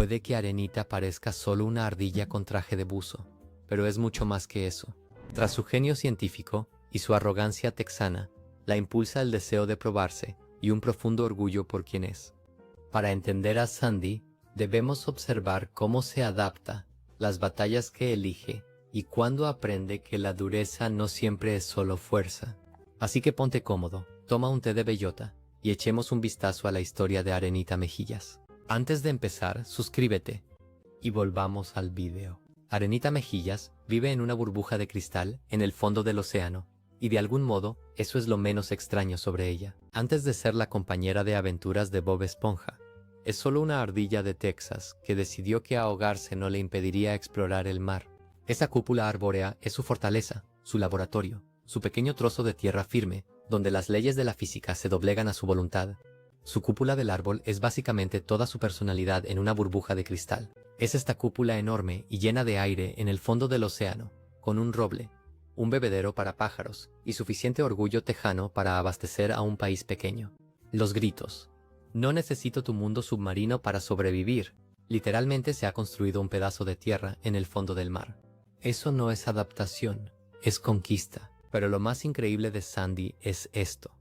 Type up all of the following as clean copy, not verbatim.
Puede que Arenita parezca solo una ardilla con traje de buzo, pero es mucho más que eso. Tras su genio científico y su arrogancia texana, la impulsa el deseo de probarse y un profundo orgullo por quien es. Para entender a Sandy, debemos observar cómo se adapta, las batallas que elige y cuándo aprende que la dureza no siempre es solo fuerza. Así que ponte cómodo, toma un té de bellota y echemos un vistazo a la historia de Arenita Mejillas. Antes de empezar, suscríbete y volvamos al video. Arenita Mejillas vive en una burbuja de cristal en el fondo del océano, y de algún modo, eso es lo menos extraño sobre ella. Antes de ser la compañera de aventuras de Bob Esponja, es solo una ardilla de Texas que decidió que ahogarse no le impediría explorar el mar. Esa cúpula arbórea es su fortaleza, su laboratorio, su pequeño trozo de tierra firme, donde las leyes de la física se doblegan a su voluntad. Su cúpula del árbol es básicamente toda su personalidad en una burbuja de cristal. Es esta cúpula enorme y llena de aire en el fondo del océano, con un roble, un bebedero para pájaros y suficiente orgullo tejano para abastecer a un país pequeño. Los gritos. No necesito tu mundo submarino para sobrevivir. Literalmente se ha construido un pedazo de tierra en el fondo del mar. Eso no es adaptación, es conquista. Pero lo más increíble de Sandy es esto.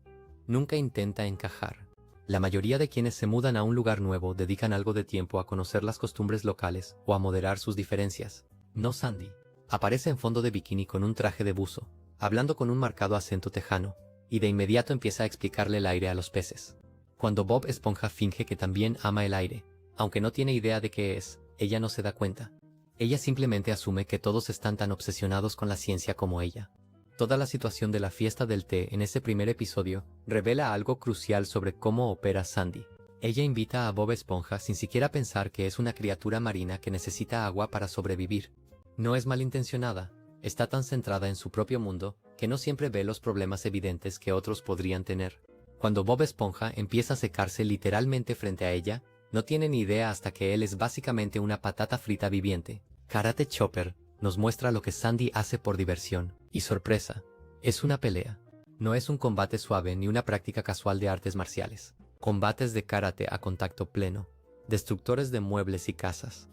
Nunca intenta encajar. La mayoría de quienes se mudan a un lugar nuevo dedican algo de tiempo a conocer las costumbres locales o a moderar sus diferencias. No Sandy. Aparece en fondo de bikini con un traje de buzo, hablando con un marcado acento tejano, y de inmediato empieza a explicarle el aire a los peces. Cuando Bob Esponja finge que también ama el aire, aunque no tiene idea de qué es, ella no se da cuenta. Ella simplemente asume que todos están tan obsesionados con la ciencia como ella. Toda la situación de la fiesta del té en ese primer episodio revela algo crucial sobre cómo opera Sandy. Ella invita a Bob Esponja sin siquiera pensar que es una criatura marina que necesita agua para sobrevivir. No es malintencionada, está tan centrada en su propio mundo que no siempre ve los problemas evidentes que otros podrían tener. Cuando Bob Esponja empieza a secarse literalmente frente a ella, no tiene ni idea hasta que él es básicamente una patata frita viviente. Karate Chopper nos muestra lo que Sandy hace por diversión. Y sorpresa, es una pelea. No es un combate suave ni una práctica casual de artes marciales. Combates de karate a contacto pleno. Destructores de muebles y casas.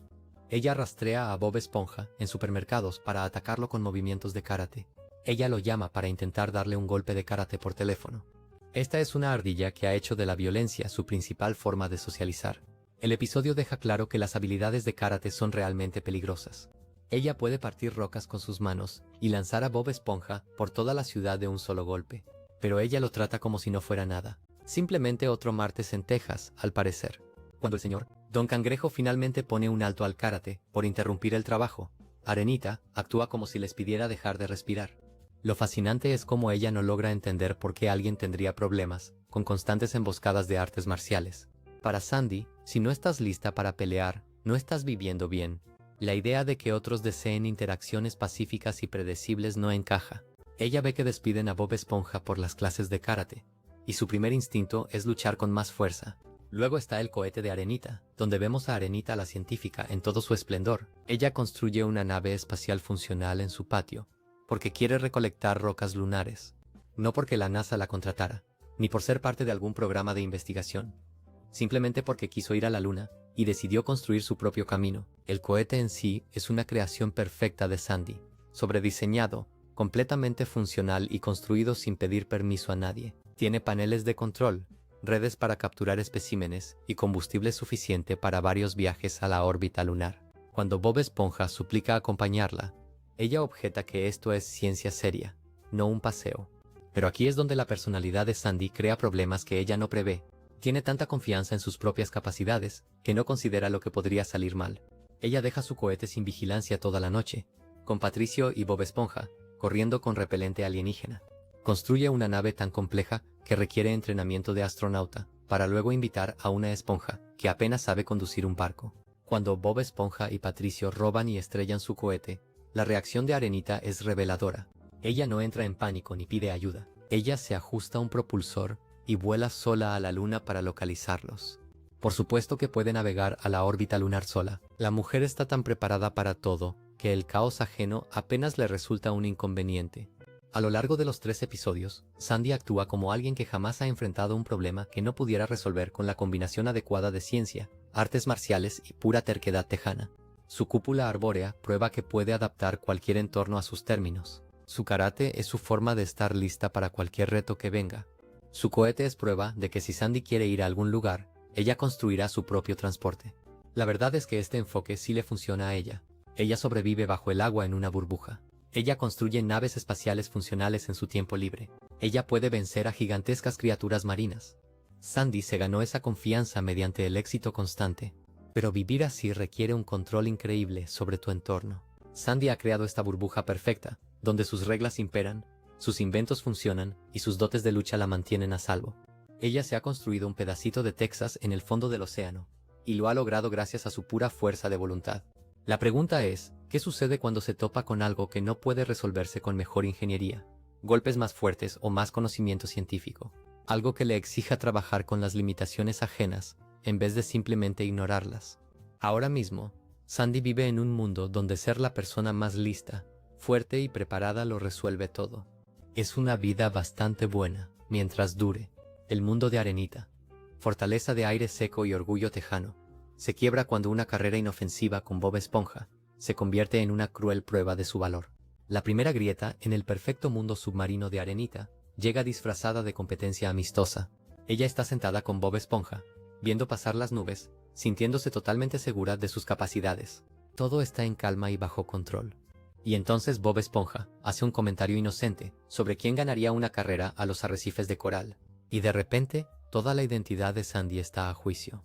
Ella rastrea a Bob Esponja en supermercados para atacarlo con movimientos de karate. Ella lo llama para intentar darle un golpe de karate por teléfono. Esta es una ardilla que ha hecho de la violencia su principal forma de socializar. El episodio deja claro que las habilidades de karate son realmente peligrosas. Ella puede partir rocas con sus manos y lanzar a Bob Esponja por toda la ciudad de un solo golpe. Pero ella lo trata como si no fuera nada. Simplemente otro martes en Texas, al parecer. Cuando el señor Don Cangrejo finalmente pone un alto al karate por interrumpir el trabajo, Arenita actúa como si les pidiera dejar de respirar. Lo fascinante es cómo ella no logra entender por qué alguien tendría problemas con constantes emboscadas de artes marciales. Para Sandy, si no estás lista para pelear, no estás viviendo bien. La idea de que otros deseen interacciones pacíficas y predecibles no encaja. Ella ve que despiden a Bob Esponja por las clases de karate, y su primer instinto es luchar con más fuerza. Luego está el cohete de Arenita, donde vemos a Arenita la científica en todo su esplendor. Ella construye una nave espacial funcional en su patio, porque quiere recolectar rocas lunares. No porque la NASA la contratara, ni por ser parte de algún programa de investigación. Simplemente porque quiso ir a la luna y decidió construir su propio camino. El cohete en sí es una creación perfecta de Sandy, sobrediseñado, completamente funcional y construido sin pedir permiso a nadie. Tiene paneles de control, redes para capturar especímenes y combustible suficiente para varios viajes a la órbita lunar. Cuando Bob Esponja suplica acompañarla, ella objeta que esto es ciencia seria, no un paseo. Pero aquí es donde la personalidad de Sandy crea problemas que ella no prevé. Tiene tanta confianza en sus propias capacidades que no considera lo que podría salir mal. Ella deja su cohete sin vigilancia toda la noche, con Patricio y Bob Esponja corriendo con repelente alienígena. Construye una nave tan compleja que requiere entrenamiento de astronauta, para luego invitar a una esponja que apenas sabe conducir un barco. Cuando Bob Esponja y Patricio roban y estrellan su cohete, la reacción de Arenita es reveladora. Ella no entra en pánico ni pide ayuda. Ella se ajusta a un propulsor y vuela sola a la luna para localizarlos. Por supuesto que puede navegar a la órbita lunar sola. La mujer está tan preparada para todo que el caos ajeno apenas le resulta un inconveniente. A lo largo de los 3 episodios, Sandy actúa como alguien que jamás ha enfrentado un problema que no pudiera resolver con la combinación adecuada de ciencia, artes marciales y pura terquedad tejana. Su cúpula arbórea prueba que puede adaptar cualquier entorno a sus términos. Su karate es su forma de estar lista para cualquier reto que venga. Su cohete es prueba de que si Sandy quiere ir a algún lugar, ella construirá su propio transporte. La verdad es que este enfoque sí le funciona a ella. Ella sobrevive bajo el agua en una burbuja. Ella construye naves espaciales funcionales en su tiempo libre. Ella puede vencer a gigantescas criaturas marinas. Sandy se ganó esa confianza mediante el éxito constante. Pero vivir así requiere un control increíble sobre tu entorno. Sandy ha creado esta burbuja perfecta, donde sus reglas imperan, sus inventos funcionan y sus dotes de lucha la mantienen a salvo. Ella se ha construido un pedacito de Texas en el fondo del océano, y lo ha logrado gracias a su pura fuerza de voluntad. La pregunta es, ¿qué sucede cuando se topa con algo que no puede resolverse con mejor ingeniería? Golpes más fuertes o más conocimiento científico. Algo que le exija trabajar con las limitaciones ajenas, en vez de simplemente ignorarlas. Ahora mismo, Sandy vive en un mundo donde ser la persona más lista, fuerte y preparada lo resuelve todo. Es una vida bastante buena, mientras dure. El mundo de Arenita, fortaleza de aire seco y orgullo tejano, se quiebra cuando una carrera inofensiva con Bob Esponja se convierte en una cruel prueba de su valor. La primera grieta en el perfecto mundo submarino de Arenita llega disfrazada de competencia amistosa. Ella está sentada con Bob Esponja, viendo pasar las nubes, sintiéndose totalmente segura de sus capacidades. Todo está en calma y bajo control. Y entonces Bob Esponja hace un comentario inocente sobre quién ganaría una carrera a los arrecifes de coral. Y de repente, toda la identidad de Sandy está a juicio.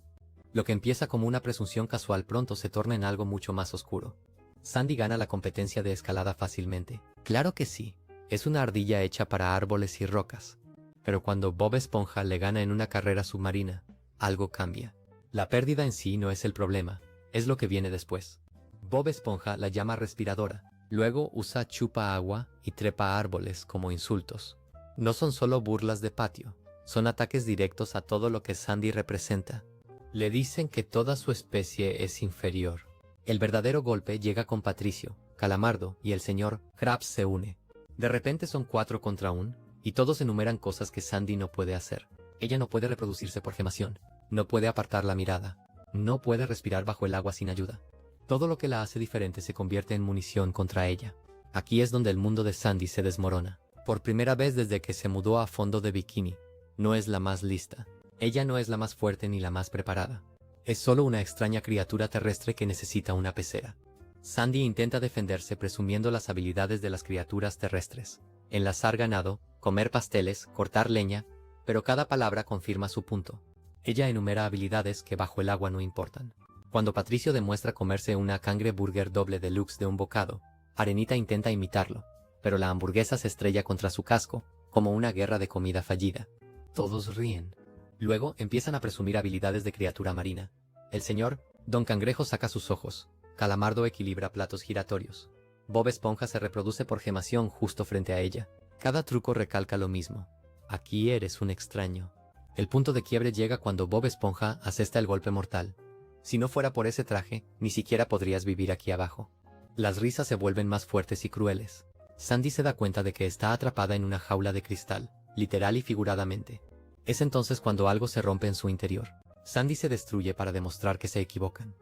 Lo que empieza como una presunción casual pronto se torna en algo mucho más oscuro. Sandy gana la competencia de escalada fácilmente. Claro que sí, es una ardilla hecha para árboles y rocas. Pero cuando Bob Esponja le gana en una carrera submarina, algo cambia. La pérdida en sí no es el problema, es lo que viene después. Bob Esponja la llama respiradora, luego usa chupa agua y trepa árboles como insultos. No son solo burlas de patio, son ataques directos a todo lo que Sandy representa. Le dicen que toda su especie es inferior. El verdadero golpe llega con Patricio, Calamardo y el señor Krabs se une. De repente son 4 contra 1, y todos enumeran cosas que Sandy no puede hacer. Ella no puede reproducirse por gemación, no puede apartar la mirada, no puede respirar bajo el agua sin ayuda. Todo lo que la hace diferente se convierte en munición contra ella. Aquí es donde el mundo de Sandy se desmorona. Por primera vez desde que se mudó a Fondo de Bikini, no es la más lista. Ella no es la más fuerte ni la más preparada. Es solo una extraña criatura terrestre que necesita una pecera. Sandy intenta defenderse presumiendo las habilidades de las criaturas terrestres. Enlazar ganado, comer pasteles, cortar leña, pero cada palabra confirma su punto. Ella enumera habilidades que bajo el agua no importan. Cuando Patricio demuestra comerse una cangre burger doble deluxe de un bocado, Arenita intenta imitarlo, pero la hamburguesa se estrella contra su casco, como una guerra de comida fallida. Todos ríen. Luego empiezan a presumir habilidades de criatura marina. El señor Don Cangrejo saca sus ojos. Calamardo equilibra platos giratorios. Bob Esponja se reproduce por gemación justo frente a ella. Cada truco recalca lo mismo. Aquí eres un extraño. El punto de quiebre llega cuando Bob Esponja asesta el golpe mortal. Si no fuera por ese traje, ni siquiera podrías vivir aquí abajo. Las risas se vuelven más fuertes y crueles. Sandy se da cuenta de que está atrapada en una jaula de cristal, literal y figuradamente. Es entonces cuando algo se rompe en su interior. Sandy se destruye para demostrar que se equivocan.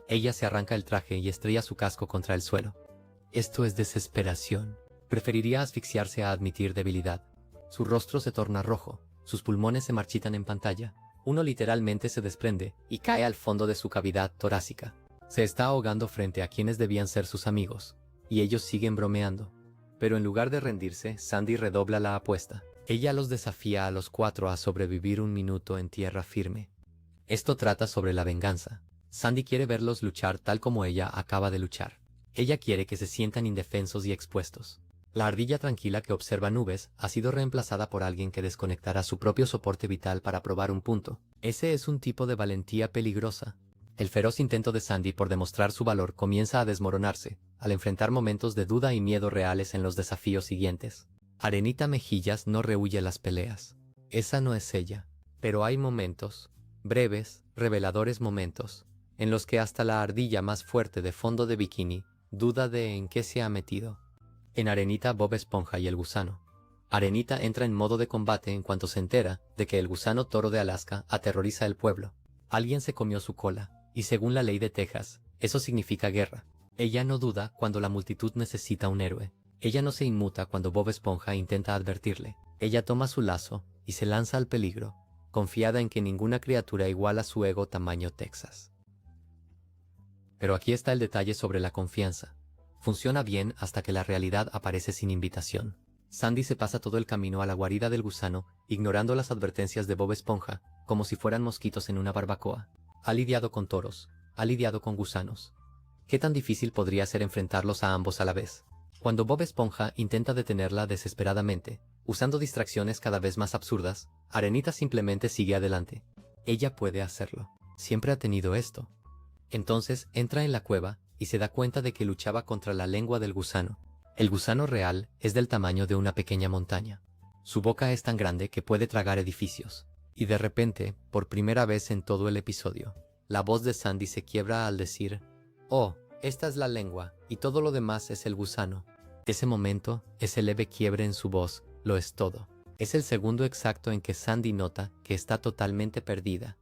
Ella se arranca el traje y estrella su casco contra el suelo. Esto es desesperación. Preferiría asfixiarse a admitir debilidad. Su rostro se torna rojo, sus pulmones se marchitan en pantalla. Uno literalmente se desprende y cae al fondo de su cavidad torácica. Se está ahogando frente a quienes debían ser sus amigos, y ellos siguen bromeando. Pero en lugar de rendirse, Sandy redobla la apuesta. Ella los desafía a los 4 a sobrevivir un minuto en tierra firme. Esto trata sobre la venganza. Sandy quiere verlos luchar tal como ella acaba de luchar. Ella quiere que se sientan indefensos y expuestos. La ardilla tranquila que observa nubes ha sido reemplazada por alguien que desconectará su propio soporte vital para probar un punto. Ese es un tipo de valentía peligrosa. El feroz intento de Sandy por demostrar su valor comienza a desmoronarse, al enfrentar momentos de duda y miedo reales en los desafíos siguientes. Arenita Mejillas no rehúye las peleas. Esa no es ella. Pero hay momentos, breves, reveladores momentos, en los que hasta la ardilla más fuerte de Fondo de Bikini duda de en qué se ha metido. En Arenita, Bob Esponja y el gusano. Arenita entra en modo de combate en cuanto se entera de que el gusano toro de Alaska aterroriza el pueblo. Alguien se comió su cola, y según la ley de Texas, eso significa guerra. Ella no duda cuando la multitud necesita un héroe. Ella no se inmuta cuando Bob Esponja intenta advertirle. Ella toma su lazo y se lanza al peligro, confiada en que ninguna criatura iguala su ego tamaño Texas. Pero aquí está el detalle sobre la confianza. Funciona bien hasta que la realidad aparece sin invitación. Sandy se pasa todo el camino a la guarida del gusano, ignorando las advertencias de Bob Esponja, como si fueran mosquitos en una barbacoa. Ha lidiado con toros, ha lidiado con gusanos. ¿Qué tan difícil podría ser enfrentarlos a ambos a la vez? Cuando Bob Esponja intenta detenerla desesperadamente, usando distracciones cada vez más absurdas, Arenita simplemente sigue adelante. Ella puede hacerlo. Siempre ha tenido esto. Entonces entra en la cueva y se da cuenta de que luchaba contra la lengua del gusano. El gusano real es del tamaño de una pequeña montaña. Su boca es tan grande que puede tragar edificios. Y de repente, por primera vez en todo el episodio, la voz de Sandy se quiebra al decir: «Oh, esta es la lengua, y todo lo demás es el gusano». Ese momento, ese leve quiebre en su voz, lo es todo. Es el segundo exacto en que Sandy nota que está totalmente perdida.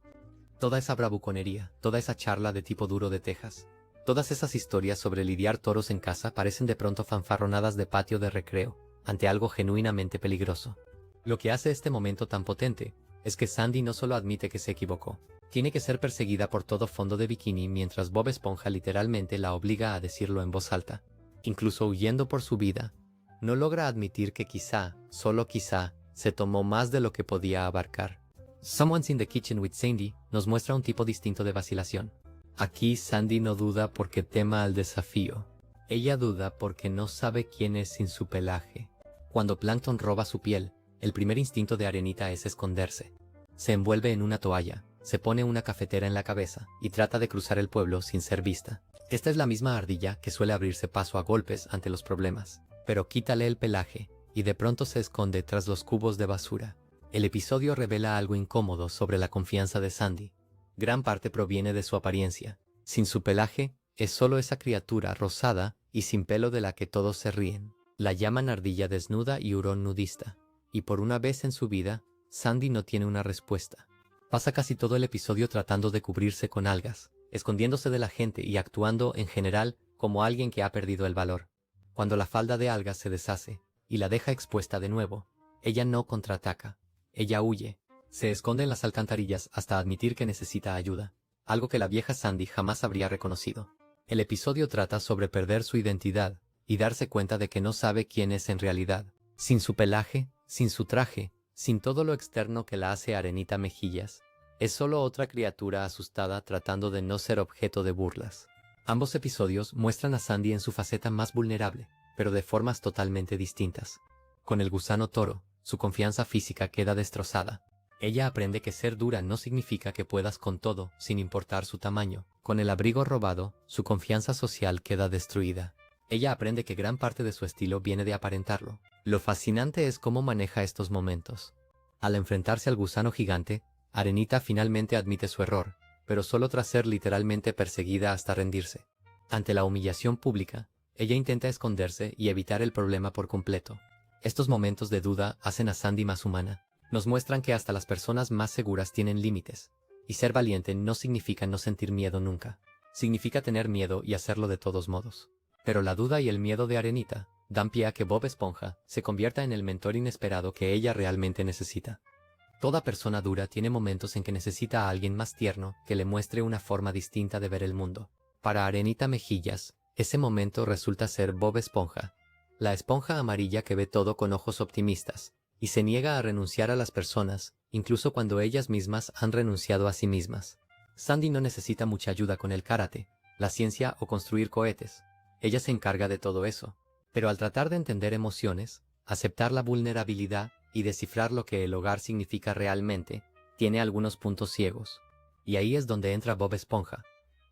Toda esa bravuconería, toda esa charla de tipo duro de Texas, todas esas historias sobre lidiar toros en casa parecen de pronto fanfarronadas de patio de recreo, ante algo genuinamente peligroso. Lo que hace este momento tan potente es que Sandy no solo admite que se equivocó, tiene que ser perseguida por todo fondo de bikini mientras Bob Esponja literalmente la obliga a decirlo en voz alta. Incluso huyendo por su vida, no logra admitir que quizá, solo quizá, se tomó más de lo que podía abarcar. Someone's in the Kitchen with Sandy nos muestra un tipo distinto de vacilación. Aquí Sandy no duda porque tema al desafío. Ella duda porque no sabe quién es sin su pelaje. Cuando Plankton roba su piel, el primer instinto de Arenita es esconderse. Se envuelve en una toalla, se pone una cafetera en la cabeza y trata de cruzar el pueblo sin ser vista. Esta es la misma ardilla que suele abrirse paso a golpes ante los problemas. Pero quítale el pelaje y de pronto se esconde tras los cubos de basura. El episodio revela algo incómodo sobre la confianza de Sandy. Gran parte proviene de su apariencia. Sin su pelaje, es solo esa criatura rosada y sin pelo de la que todos se ríen. La llaman ardilla desnuda y hurón nudista. Y por una vez en su vida, Sandy no tiene una respuesta. Pasa casi todo el episodio tratando de cubrirse con algas, escondiéndose de la gente y actuando en general como alguien que ha perdido el valor. Cuando la falda de algas se deshace y la deja expuesta de nuevo, ella no contraataca. Ella huye, se esconde en las alcantarillas hasta admitir que necesita ayuda, algo que la vieja Sandy jamás habría reconocido. El episodio trata sobre perder su identidad y darse cuenta de que no sabe quién es en realidad. Sin su pelaje, sin su traje, sin todo lo externo que la hace Arenita Mejillas, es solo otra criatura asustada tratando de no ser objeto de burlas. Ambos episodios muestran a Sandy en su faceta más vulnerable, pero de formas totalmente distintas. Con el gusano toro, su confianza física queda destrozada. Ella aprende que ser dura no significa que puedas con todo, sin importar su tamaño. Con el abrigo robado, su confianza social queda destruida. Ella aprende que gran parte de su estilo viene de aparentarlo. Lo fascinante es cómo maneja estos momentos. Al enfrentarse al gusano gigante, Arenita finalmente admite su error, pero solo tras ser literalmente perseguida hasta rendirse. Ante la humillación pública, ella intenta esconderse y evitar el problema por completo. Estos momentos de duda hacen a Sandy más humana. Nos muestran que hasta las personas más seguras tienen límites. Y ser valiente no significa no sentir miedo nunca. Significa tener miedo y hacerlo de todos modos. Pero la duda y el miedo de Arenita dan pie a que Bob Esponja se convierta en el mentor inesperado que ella realmente necesita. Toda persona dura tiene momentos en que necesita a alguien más tierno que le muestre una forma distinta de ver el mundo. Para Arenita Mejillas, ese momento resulta ser Bob Esponja. La esponja amarilla que ve todo con ojos optimistas, y se niega a renunciar a las personas, incluso cuando ellas mismas han renunciado a sí mismas. Sandy no necesita mucha ayuda con el karate, la ciencia o construir cohetes. Ella se encarga de todo eso. Pero al tratar de entender emociones, aceptar la vulnerabilidad y descifrar lo que el hogar significa realmente, tiene algunos puntos ciegos. Y ahí es donde entra Bob Esponja.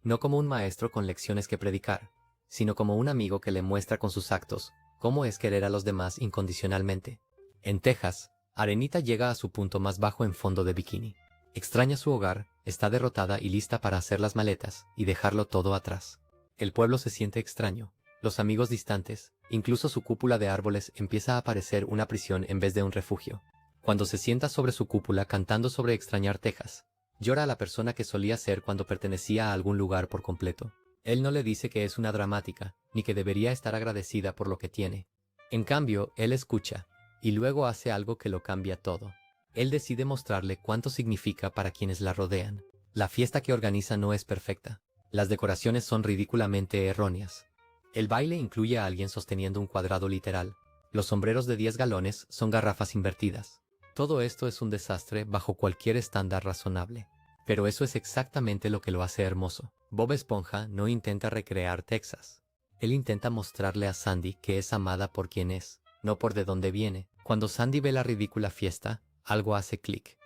No como un maestro con lecciones que predicar, sino como un amigo que le muestra con sus actos cómo es querer a los demás incondicionalmente. En Texas, Arenita llega a su punto más bajo en fondo de bikini. Extraña su hogar, está derrotada y lista para hacer las maletas y dejarlo todo atrás. El pueblo se siente extraño, los amigos distantes, incluso su cúpula de árboles empieza a parecer una prisión en vez de un refugio. Cuando se sienta sobre su cúpula cantando sobre extrañar Texas, Llora a la persona que solía ser cuando pertenecía a algún lugar por completo. Él no le dice que es una dramática, ni que debería estar agradecida por lo que tiene. En cambio, él escucha, y luego hace algo que lo cambia todo. Él decide mostrarle cuánto significa para quienes la rodean. La fiesta que organiza no es perfecta. Las decoraciones son ridículamente erróneas. El baile incluye a alguien sosteniendo un cuadrado literal. Los sombreros de 10 galones son garrafas invertidas. Todo esto es un desastre bajo cualquier estándar razonable. Pero eso es exactamente lo que lo hace hermoso. Bob Esponja no intenta recrear Texas. Él intenta mostrarle a Sandy que es amada por quien es, no por de dónde viene. Cuando Sandy ve la ridícula fiesta, algo hace clic.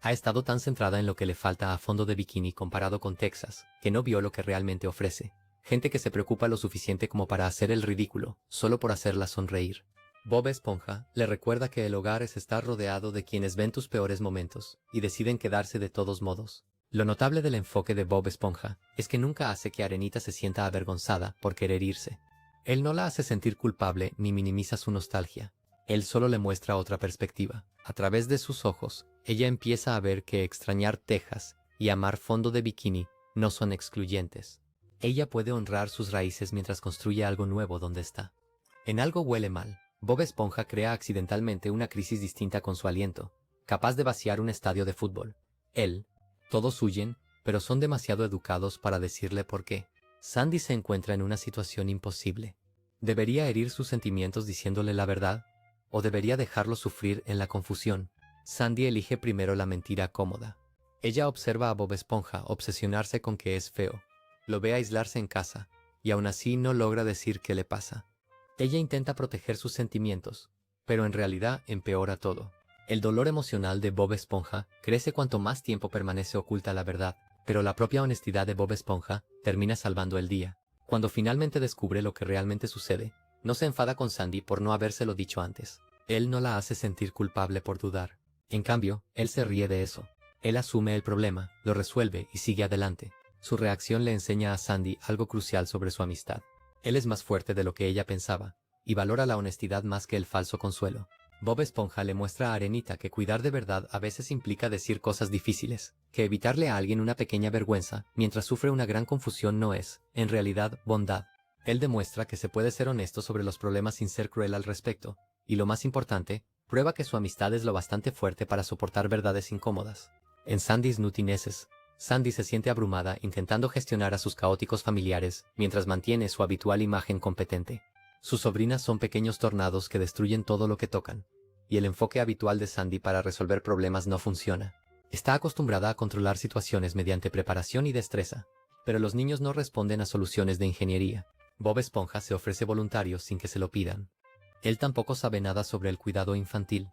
Ha estado tan centrada en lo que le falta a fondo de bikini comparado con Texas, que no vio lo que realmente ofrece. Gente que se preocupa lo suficiente como para hacer el ridículo, solo por hacerla sonreír. Bob Esponja le recuerda que el hogar es estar rodeado de quienes ven tus peores momentos, y deciden quedarse de todos modos. Lo notable del enfoque de Bob Esponja es que nunca hace que Arenita se sienta avergonzada por querer irse. Él no la hace sentir culpable ni minimiza su nostalgia. Él solo le muestra otra perspectiva. A través de sus ojos, ella empieza a ver que extrañar Texas y amar fondo de bikini no son excluyentes. Ella puede honrar sus raíces mientras construye algo nuevo donde está. En Algo huele mal, Bob Esponja crea accidentalmente una crisis distinta con su aliento, capaz de vaciar un estadio de fútbol. Todos huyen, pero son demasiado educados para decirle por qué. Sandy se encuentra en una situación imposible. ¿Debería herir sus sentimientos diciéndole la verdad? ¿O debería dejarlo sufrir en la confusión? Sandy elige primero la mentira cómoda. Ella observa a Bob Esponja obsesionarse con que es feo. Lo ve aislarse en casa, y aún así no logra decir qué le pasa. Ella intenta proteger sus sentimientos, pero en realidad empeora todo. El dolor emocional de Bob Esponja crece cuanto más tiempo permanece oculta la verdad, pero la propia honestidad de Bob Esponja termina salvando el día. Cuando finalmente descubre lo que realmente sucede, no se enfada con Sandy por no habérselo dicho antes. Él no la hace sentir culpable por dudar. En cambio, él se ríe de eso. Él asume el problema, lo resuelve y sigue adelante. Su reacción le enseña a Sandy algo crucial sobre su amistad. Él es más fuerte de lo que ella pensaba, y valora la honestidad más que el falso consuelo. Bob Esponja le muestra a Arenita que cuidar de verdad a veces implica decir cosas difíciles, que evitarle a alguien una pequeña vergüenza mientras sufre una gran confusión no es, en realidad, bondad. Él demuestra que se puede ser honesto sobre los problemas sin ser cruel al respecto, y lo más importante, prueba que su amistad es lo bastante fuerte para soportar verdades incómodas. En Sandy's Nutineses, Sandy se siente abrumada intentando gestionar a sus caóticos familiares mientras mantiene su habitual imagen competente. Sus sobrinas son pequeños tornados que destruyen todo lo que tocan, y el enfoque habitual de Sandy para resolver problemas no funciona. Está acostumbrada a controlar situaciones mediante preparación y destreza, pero los niños no responden a soluciones de ingeniería. Bob Esponja se ofrece voluntario sin que se lo pidan. Él tampoco sabe nada sobre el cuidado infantil,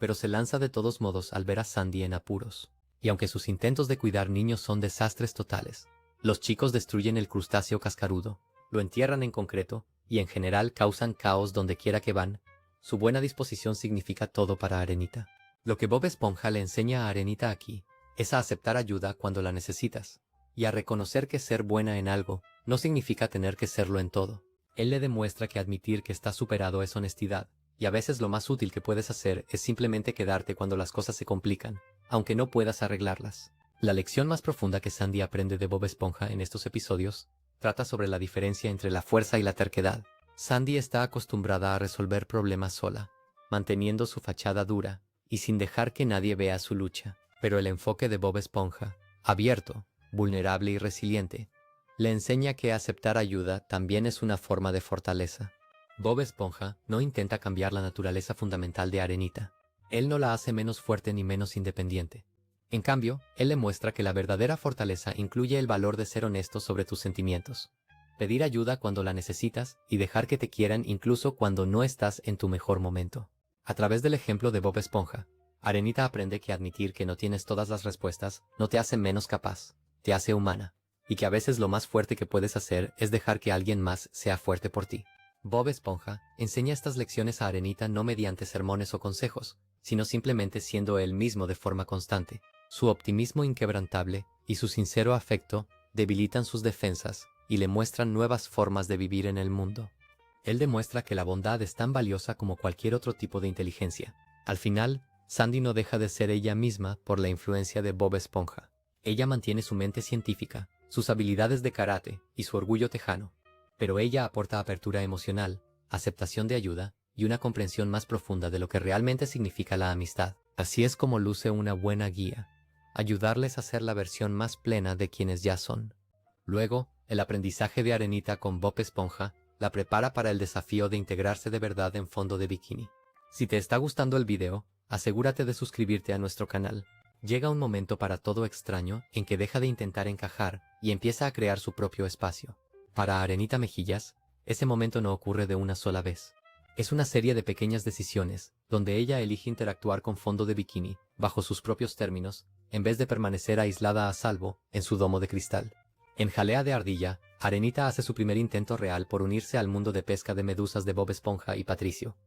pero se lanza de todos modos al ver a Sandy en apuros. Y aunque sus intentos de cuidar niños son desastres totales, los chicos destruyen el crustáceo cascarudo, lo entierran en concreto, y en general causan caos donde quiera que van. Su buena disposición significa todo para Arenita. Lo que Bob Esponja le enseña a Arenita aquí es a aceptar ayuda cuando la necesitas, y a reconocer que ser buena en algo no significa tener que serlo en todo. Él le demuestra que admitir que está superado es honestidad, y a veces lo más útil que puedes hacer es simplemente quedarte cuando las cosas se complican, aunque no puedas arreglarlas. La lección más profunda que Sandy aprende de Bob Esponja en estos episodios trata sobre la diferencia entre la fuerza y la terquedad. Sandy está acostumbrada a resolver problemas sola, manteniendo su fachada dura y sin dejar que nadie vea su lucha. Pero el enfoque de Bob Esponja, abierto, vulnerable y resiliente, le enseña que aceptar ayuda también es una forma de fortaleza. Bob Esponja no intenta cambiar la naturaleza fundamental de Arenita. Él no la hace menos fuerte ni menos independiente. En cambio, él le muestra que la verdadera fortaleza incluye el valor de ser honesto sobre tus sentimientos, pedir ayuda cuando la necesitas y dejar que te quieran incluso cuando no estás en tu mejor momento. A través del ejemplo de Bob Esponja, Arenita aprende que admitir que no tienes todas las respuestas no te hace menos capaz, te hace humana, y que a veces lo más fuerte que puedes hacer es dejar que alguien más sea fuerte por ti. Bob Esponja enseña estas lecciones a Arenita no mediante sermones o consejos, sino simplemente siendo él mismo de forma constante. Su optimismo inquebrantable y su sincero afecto debilitan sus defensas y le muestran nuevas formas de vivir en el mundo. Él demuestra que la bondad es tan valiosa como cualquier otro tipo de inteligencia. Al final, Sandy no deja de ser ella misma por la influencia de Bob Esponja. Ella mantiene su mente científica, sus habilidades de karate y su orgullo tejano. Pero ella aporta apertura emocional, aceptación de ayuda y una comprensión más profunda de lo que realmente significa la amistad. Así es como luce una buena guía, ayudarles a ser la versión más plena de quienes ya son. Luego, el aprendizaje de Arenita con Bob Esponja la prepara para el desafío de integrarse de verdad en Fondo de Bikini. Si te está gustando el video, asegúrate de suscribirte a nuestro canal. Llega un momento para todo extraño en que deja de intentar encajar y empieza a crear su propio espacio. Para Arenita Mejillas, ese momento no ocurre de una sola vez. Es una serie de pequeñas decisiones, donde ella elige interactuar con Fondo de Bikini, bajo sus propios términos, en vez de permanecer aislada a salvo en su domo de cristal. En Jalea de Ardilla, Arenita hace su primer intento real por unirse al mundo de pesca de medusas de Bob Esponja y Patricio.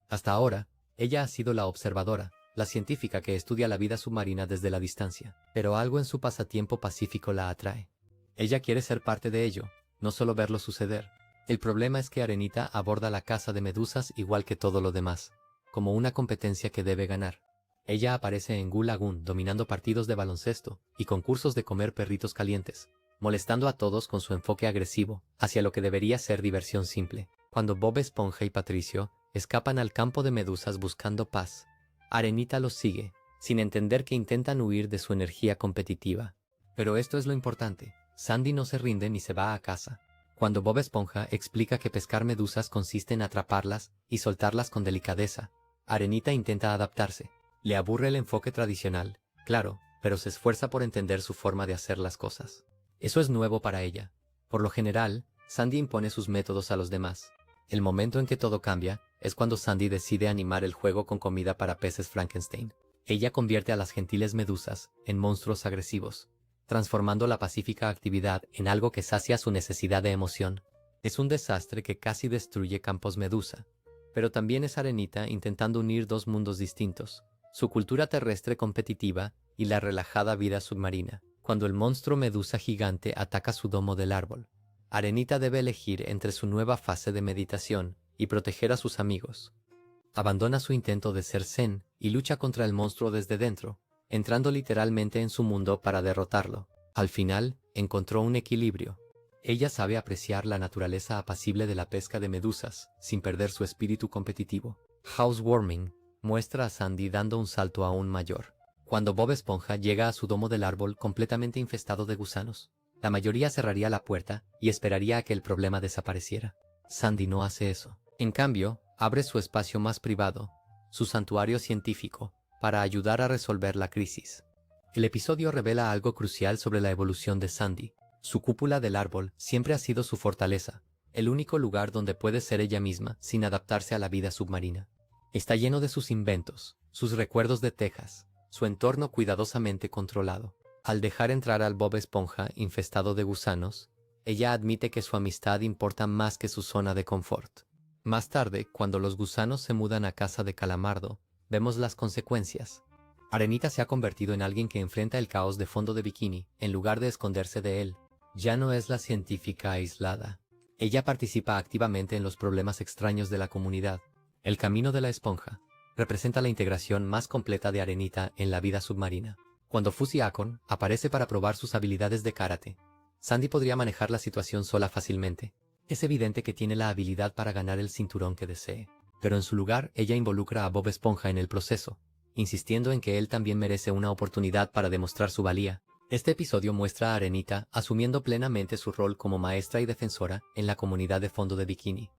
Hasta ahora, ella ha sido la observadora, la científica que estudia la vida submarina desde la distancia, pero algo en su pasatiempo pacífico la atrae. Ella quiere ser parte de ello, no solo verlo suceder. El problema es que Arenita aborda la caza de medusas igual que todo lo demás, como una competencia que debe ganar. Ella aparece en Goo Lagoon dominando partidos de baloncesto y concursos de comer perritos calientes, molestando a todos con su enfoque agresivo hacia lo que debería ser diversión simple. Cuando Bob Esponja y Patricio escapan al campo de medusas buscando paz, Arenita los sigue, sin entender que intentan huir de su energía competitiva. Pero esto es lo importante, Sandy no se rinde ni se va a casa. Cuando Bob Esponja explica que pescar medusas consiste en atraparlas y soltarlas con delicadeza, Arenita intenta adaptarse. Le aburre el enfoque tradicional, claro, pero se esfuerza por entender su forma de hacer las cosas. Eso es nuevo para ella. Por lo general, Sandy impone sus métodos a los demás. El momento en que todo cambia es cuando Sandy decide animar el juego con comida para peces Frankenstein. Ella convierte a las gentiles medusas en monstruos agresivos, transformando la pacífica actividad en algo que sacia su necesidad de emoción. Es un desastre que casi destruye Campos Medusa, pero también es Arenita intentando unir dos mundos distintos, su cultura terrestre competitiva y la relajada vida submarina. Cuando el monstruo medusa gigante ataca su domo del árbol, Arenita debe elegir entre su nueva fase de meditación y proteger a sus amigos. Abandona su intento de ser zen y lucha contra el monstruo desde dentro, entrando literalmente en su mundo para derrotarlo. Al final, encontró un equilibrio. Ella sabe apreciar la naturaleza apacible de la pesca de medusas, sin perder su espíritu competitivo. Housewarming muestra a Sandy dando un salto aún mayor. Cuando Bob Esponja llega a su domo del árbol completamente infestado de gusanos, la mayoría cerraría la puerta y esperaría a que el problema desapareciera. Sandy no hace eso. En cambio, abre su espacio más privado, su santuario científico, para ayudar a resolver la crisis. El episodio revela algo crucial sobre la evolución de Sandy. Su cúpula del árbol siempre ha sido su fortaleza, el único lugar donde puede ser ella misma sin adaptarse a la vida submarina. Está lleno de sus inventos, sus recuerdos de Texas, su entorno cuidadosamente controlado. Al dejar entrar al Bob Esponja infestado de gusanos, ella admite que su amistad importa más que su zona de confort. Más tarde, cuando los gusanos se mudan a casa de Calamardo, vemos las consecuencias. Arenita se ha convertido en alguien que enfrenta el caos de Fondo de Bikini, en lugar de esconderse de él. Ya no es la científica aislada. Ella participa activamente en los problemas extraños de la comunidad. El camino de la esponja representa la integración más completa de Arenita en la vida submarina. Cuando Fuzzy Akon aparece para probar sus habilidades de karate, Sandy podría manejar la situación sola fácilmente. Es evidente que tiene la habilidad para ganar el cinturón que desee, pero en su lugar ella involucra a Bob Esponja en el proceso, insistiendo en que él también merece una oportunidad para demostrar su valía. Este episodio muestra a Arenita asumiendo plenamente su rol como maestra y defensora en la comunidad de Fondo de Bikini.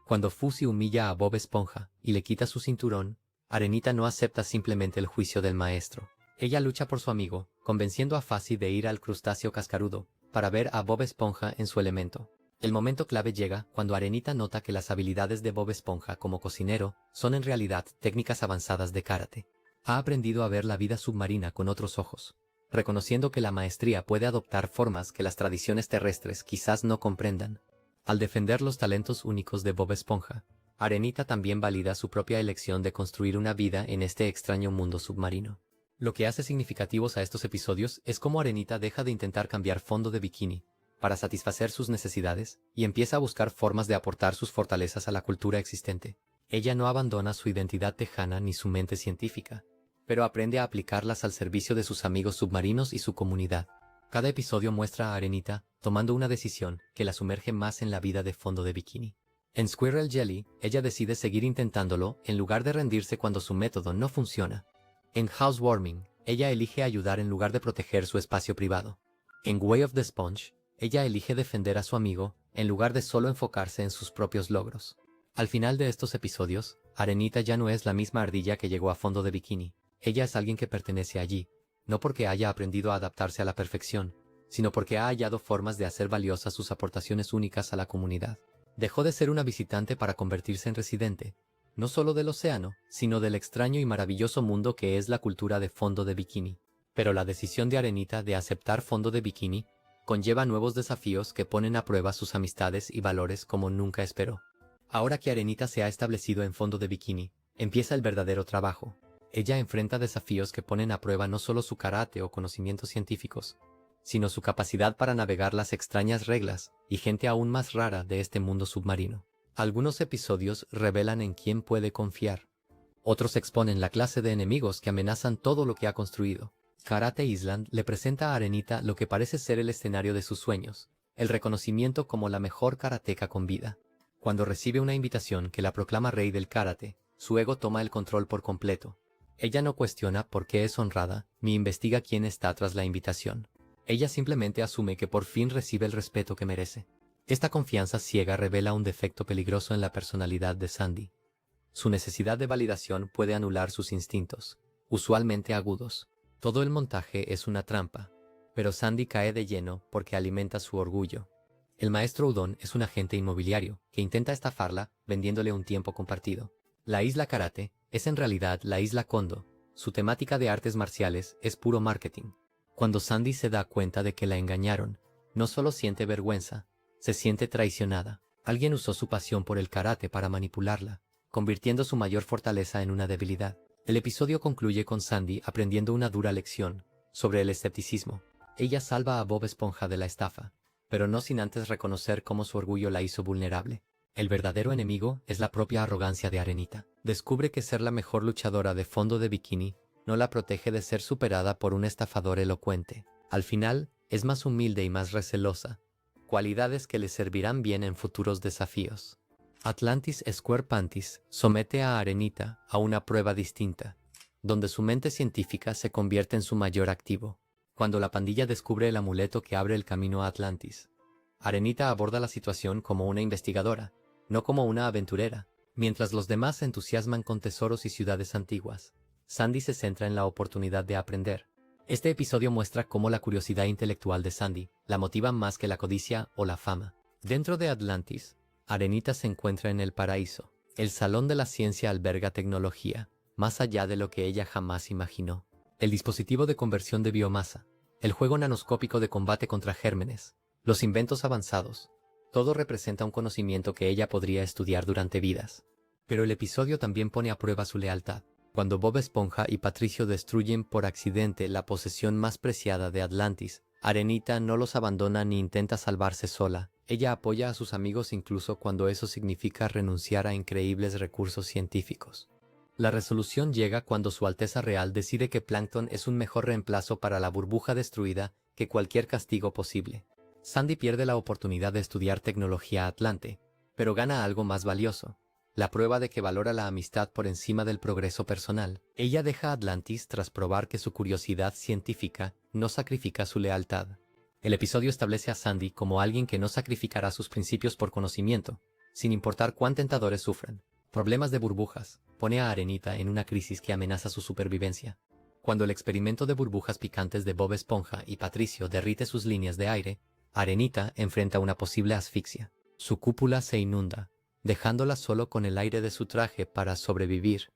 Cuando Fuzzy humilla a Bob Esponja y le quita su cinturón, Arenita no acepta simplemente el juicio del maestro. Ella lucha por su amigo, convenciendo a Fuzzy de ir al crustáceo cascarudo para ver a Bob Esponja en su elemento. El momento clave llega cuando Arenita nota que las habilidades de Bob Esponja como cocinero son en realidad técnicas avanzadas de karate. Ha aprendido a ver la vida submarina con otros ojos, reconociendo que la maestría puede adoptar formas que las tradiciones terrestres quizás no comprendan. Al defender los talentos únicos de Bob Esponja, Arenita también valida su propia elección de construir una vida en este extraño mundo submarino. Lo que hace significativos a estos episodios es cómo Arenita deja de intentar cambiar Fondo de Bikini para satisfacer sus necesidades y empieza a buscar formas de aportar sus fortalezas a la cultura existente. Ella no abandona su identidad tejana ni su mente científica. pero aprende a aplicarlas al servicio de sus amigos submarinos y su comunidad. Cada episodio muestra a Arenita tomando una decisión que la sumerge más en la vida de fondo de bikini. En Squirrel Jelly, ella decide seguir intentándolo en lugar de rendirse cuando su método no funciona. En Housewarming, ella elige ayudar en lugar de proteger su espacio privado. En Way of the Sponge, ella elige defender a su amigo en lugar de solo enfocarse en sus propios logros. Al final de estos episodios, Arenita ya no es la misma ardilla que llegó a fondo de bikini. Ella es alguien que pertenece allí, no porque haya aprendido a adaptarse a la perfección, sino porque ha hallado formas de hacer valiosas sus aportaciones únicas a la comunidad. Dejó de ser una visitante para convertirse en residente, no solo del océano, sino del extraño y maravilloso mundo que es la cultura de fondo de bikini. Pero la decisión de Arenita de aceptar fondo de bikini conlleva nuevos desafíos que ponen a prueba sus amistades y valores como nunca esperó. Ahora que Arenita se ha establecido en fondo de bikini, empieza el verdadero trabajo. Ella enfrenta desafíos que ponen a prueba no solo su karate o conocimientos científicos, sino su capacidad para navegar las extrañas reglas y gente aún más rara de este mundo submarino. Algunos episodios revelan en quién puede confiar. Otros exponen la clase de enemigos que amenazan todo lo que ha construido. Karate Island le presenta a Arenita lo que parece ser el escenario de sus sueños, el reconocimiento como la mejor karateka con vida. Cuando recibe una invitación que la proclama rey del karate, su ego toma el control por completo. Ella no cuestiona por qué es honrada, ni investiga quién está tras la invitación. Ella simplemente asume que por fin recibe el respeto que merece. Esta confianza ciega revela un defecto peligroso en la personalidad de Sandy. Su necesidad de validación puede anular sus instintos, usualmente agudos. Todo el montaje es una trampa, pero Sandy cae de lleno porque alimenta su orgullo. El maestro Udon es un agente inmobiliario que intenta estafarla vendiéndole un tiempo compartido. La isla Karate es en realidad la isla Kondo. Su temática de artes marciales es puro marketing. Cuando Sandy se da cuenta de que la engañaron, no solo siente vergüenza, se siente traicionada. Alguien usó su pasión por el karate para manipularla, convirtiendo su mayor fortaleza en una debilidad. El episodio concluye con Sandy aprendiendo una dura lección sobre el escepticismo. Ella salva a Bob Esponja de la estafa, pero no sin antes reconocer cómo su orgullo la hizo vulnerable. El verdadero enemigo es la propia arrogancia de Arenita. Descubre que ser la mejor luchadora de fondo de bikini no la protege de ser superada por un estafador elocuente. Al final, es más humilde y más recelosa, cualidades que le servirán bien en futuros desafíos. Atlantis SquarePanties somete a Arenita a una prueba distinta, donde su mente científica se convierte en su mayor activo. Cuando la pandilla descubre el amuleto que abre el camino a Atlantis, Arenita aborda la situación como una investigadora, no como una aventurera. Mientras los demás se entusiasman con tesoros y ciudades antiguas, Sandy se centra en la oportunidad de aprender. Este episodio muestra cómo la curiosidad intelectual de Sandy la motiva más que la codicia o la fama. Dentro de Atlantis, Arenita se encuentra en el paraíso. El Salón de la Ciencia alberga tecnología, más allá de lo que ella jamás imaginó. El dispositivo de conversión de biomasa, el juego nanoscópico de combate contra gérmenes, los inventos avanzados, todo representa un conocimiento que ella podría estudiar durante vidas. Pero el episodio también pone a prueba su lealtad. Cuando Bob Esponja y Patricio destruyen por accidente la posesión más preciada de Atlantis, Arenita no los abandona ni intenta salvarse sola. Ella apoya a sus amigos incluso cuando eso significa renunciar a increíbles recursos científicos. La resolución llega cuando Su Alteza Real decide que Plankton es un mejor reemplazo para la burbuja destruida que cualquier castigo posible. Sandy pierde la oportunidad de estudiar tecnología atlante, pero gana algo más valioso: la prueba de que valora la amistad por encima del progreso personal. Ella deja Atlantis tras probar que su curiosidad científica no sacrifica su lealtad. El episodio establece a Sandy como alguien que no sacrificará sus principios por conocimiento, sin importar cuán tentadores sufran. Problemas de burbujas pone a Arenita en una crisis que amenaza su supervivencia. Cuando el experimento de burbujas picantes de Bob Esponja y Patricio derrite sus líneas de aire, Arenita enfrenta una posible asfixia. Su cúpula se inunda, dejándola solo con el aire de su traje para sobrevivir.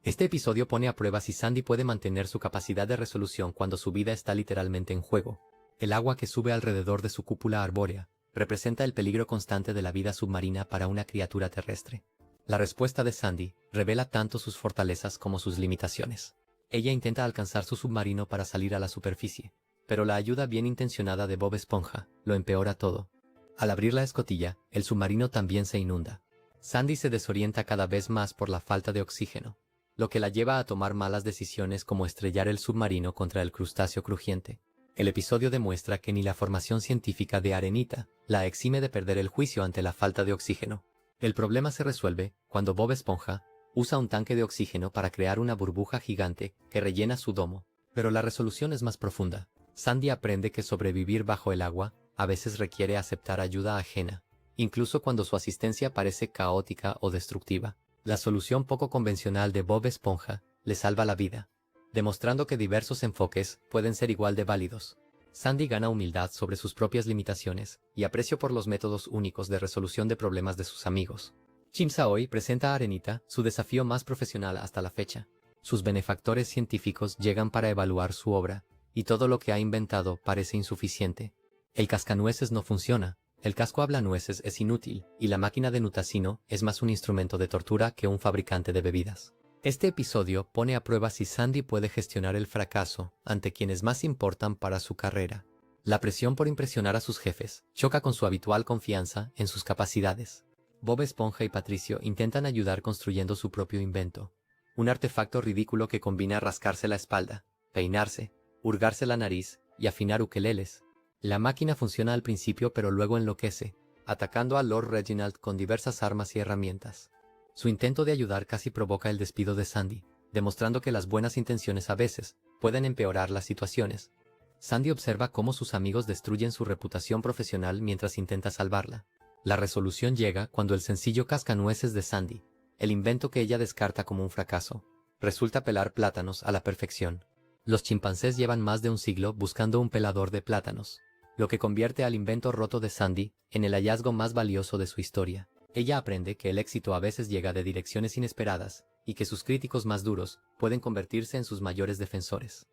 Este episodio pone a prueba si Sandy puede mantener su capacidad de resolución cuando su vida está literalmente en juego. El agua que sube alrededor de su cúpula arbórea representa el peligro constante de la vida submarina para una criatura terrestre. La respuesta de Sandy revela tanto sus fortalezas como sus limitaciones. Ella intenta alcanzar su submarino para salir a la superficie, pero la ayuda bien intencionada de Bob Esponja lo empeora todo. Al abrir la escotilla, el submarino también se inunda. Sandy se desorienta cada vez más por la falta de oxígeno. lo que la lleva a tomar malas decisiones como estrellar el submarino contra el crustáceo crujiente. El episodio demuestra que ni la formación científica de Arenita la exime de perder el juicio ante la falta de oxígeno. El problema se resuelve cuando Bob Esponja usa un tanque de oxígeno para crear una burbuja gigante que rellena su domo. Pero la resolución es más profunda. Sandy aprende que sobrevivir bajo el agua a veces requiere aceptar ayuda ajena, incluso cuando su asistencia parece caótica o destructiva. La solución poco convencional de Bob Esponja le salva la vida, demostrando que diversos enfoques pueden ser igual de válidos. Sandy gana humildad sobre sus propias limitaciones y aprecio por los métodos únicos de resolución de problemas de sus amigos. Jim Saoi presenta a Arenita su desafío más profesional hasta la fecha. Sus benefactores científicos llegan para evaluar su obra, y todo lo que ha inventado parece insuficiente. El cascanueces no funciona, el casco hablanueces es inútil, y la máquina de Nutacino es más un instrumento de tortura que un fabricante de bebidas. Este episodio pone a prueba si Sandy puede gestionar el fracaso ante quienes más importan para su carrera. La presión por impresionar a sus jefes choca con su habitual confianza en sus capacidades. Bob Esponja y Patricio intentan ayudar construyendo su propio invento, un artefacto ridículo que combina rascarse la espalda, peinarse, hurgarse la nariz y afinar ukeleles. La máquina funciona al principio pero luego enloquece, atacando a Lord Reginald con diversas armas y herramientas. Su intento de ayudar casi provoca el despido de Sandy, demostrando que las buenas intenciones a veces pueden empeorar las situaciones. Sandy observa cómo sus amigos destruyen su reputación profesional mientras intenta salvarla. La resolución llega cuando el sencillo cascanueces de Sandy, el invento que ella descarta como un fracaso, resulta pelar plátanos a la perfección. Los chimpancés llevan más de un siglo buscando un pelador de plátanos, lo que convierte al invento roto de Sandy en el hallazgo más valioso de su historia. Ella aprende que el éxito a veces llega de direcciones inesperadas y que sus críticos más duros pueden convertirse en sus mayores defensores.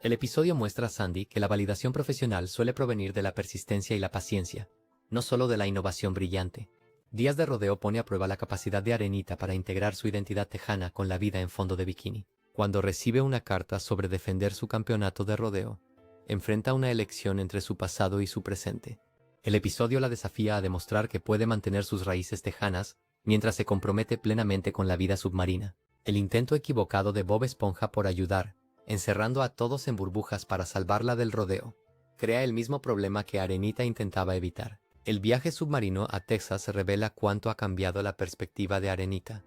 El episodio muestra a Sandy que la validación profesional suele provenir de la persistencia y la paciencia, no solo de la innovación brillante. Días de Rodeo pone a prueba la capacidad de Arenita para integrar su identidad tejana con la vida en fondo de bikini. Cuando recibe una carta sobre defender su campeonato de rodeo, enfrenta una elección entre su pasado y su presente. El episodio la desafía a demostrar que puede mantener sus raíces tejanas mientras se compromete plenamente con la vida submarina. El intento equivocado de Bob Esponja por ayudar, encerrando a todos en burbujas para salvarla del rodeo, crea el mismo problema que Arenita intentaba evitar. El viaje submarino a Texas revela cuánto ha cambiado la perspectiva de Arenita.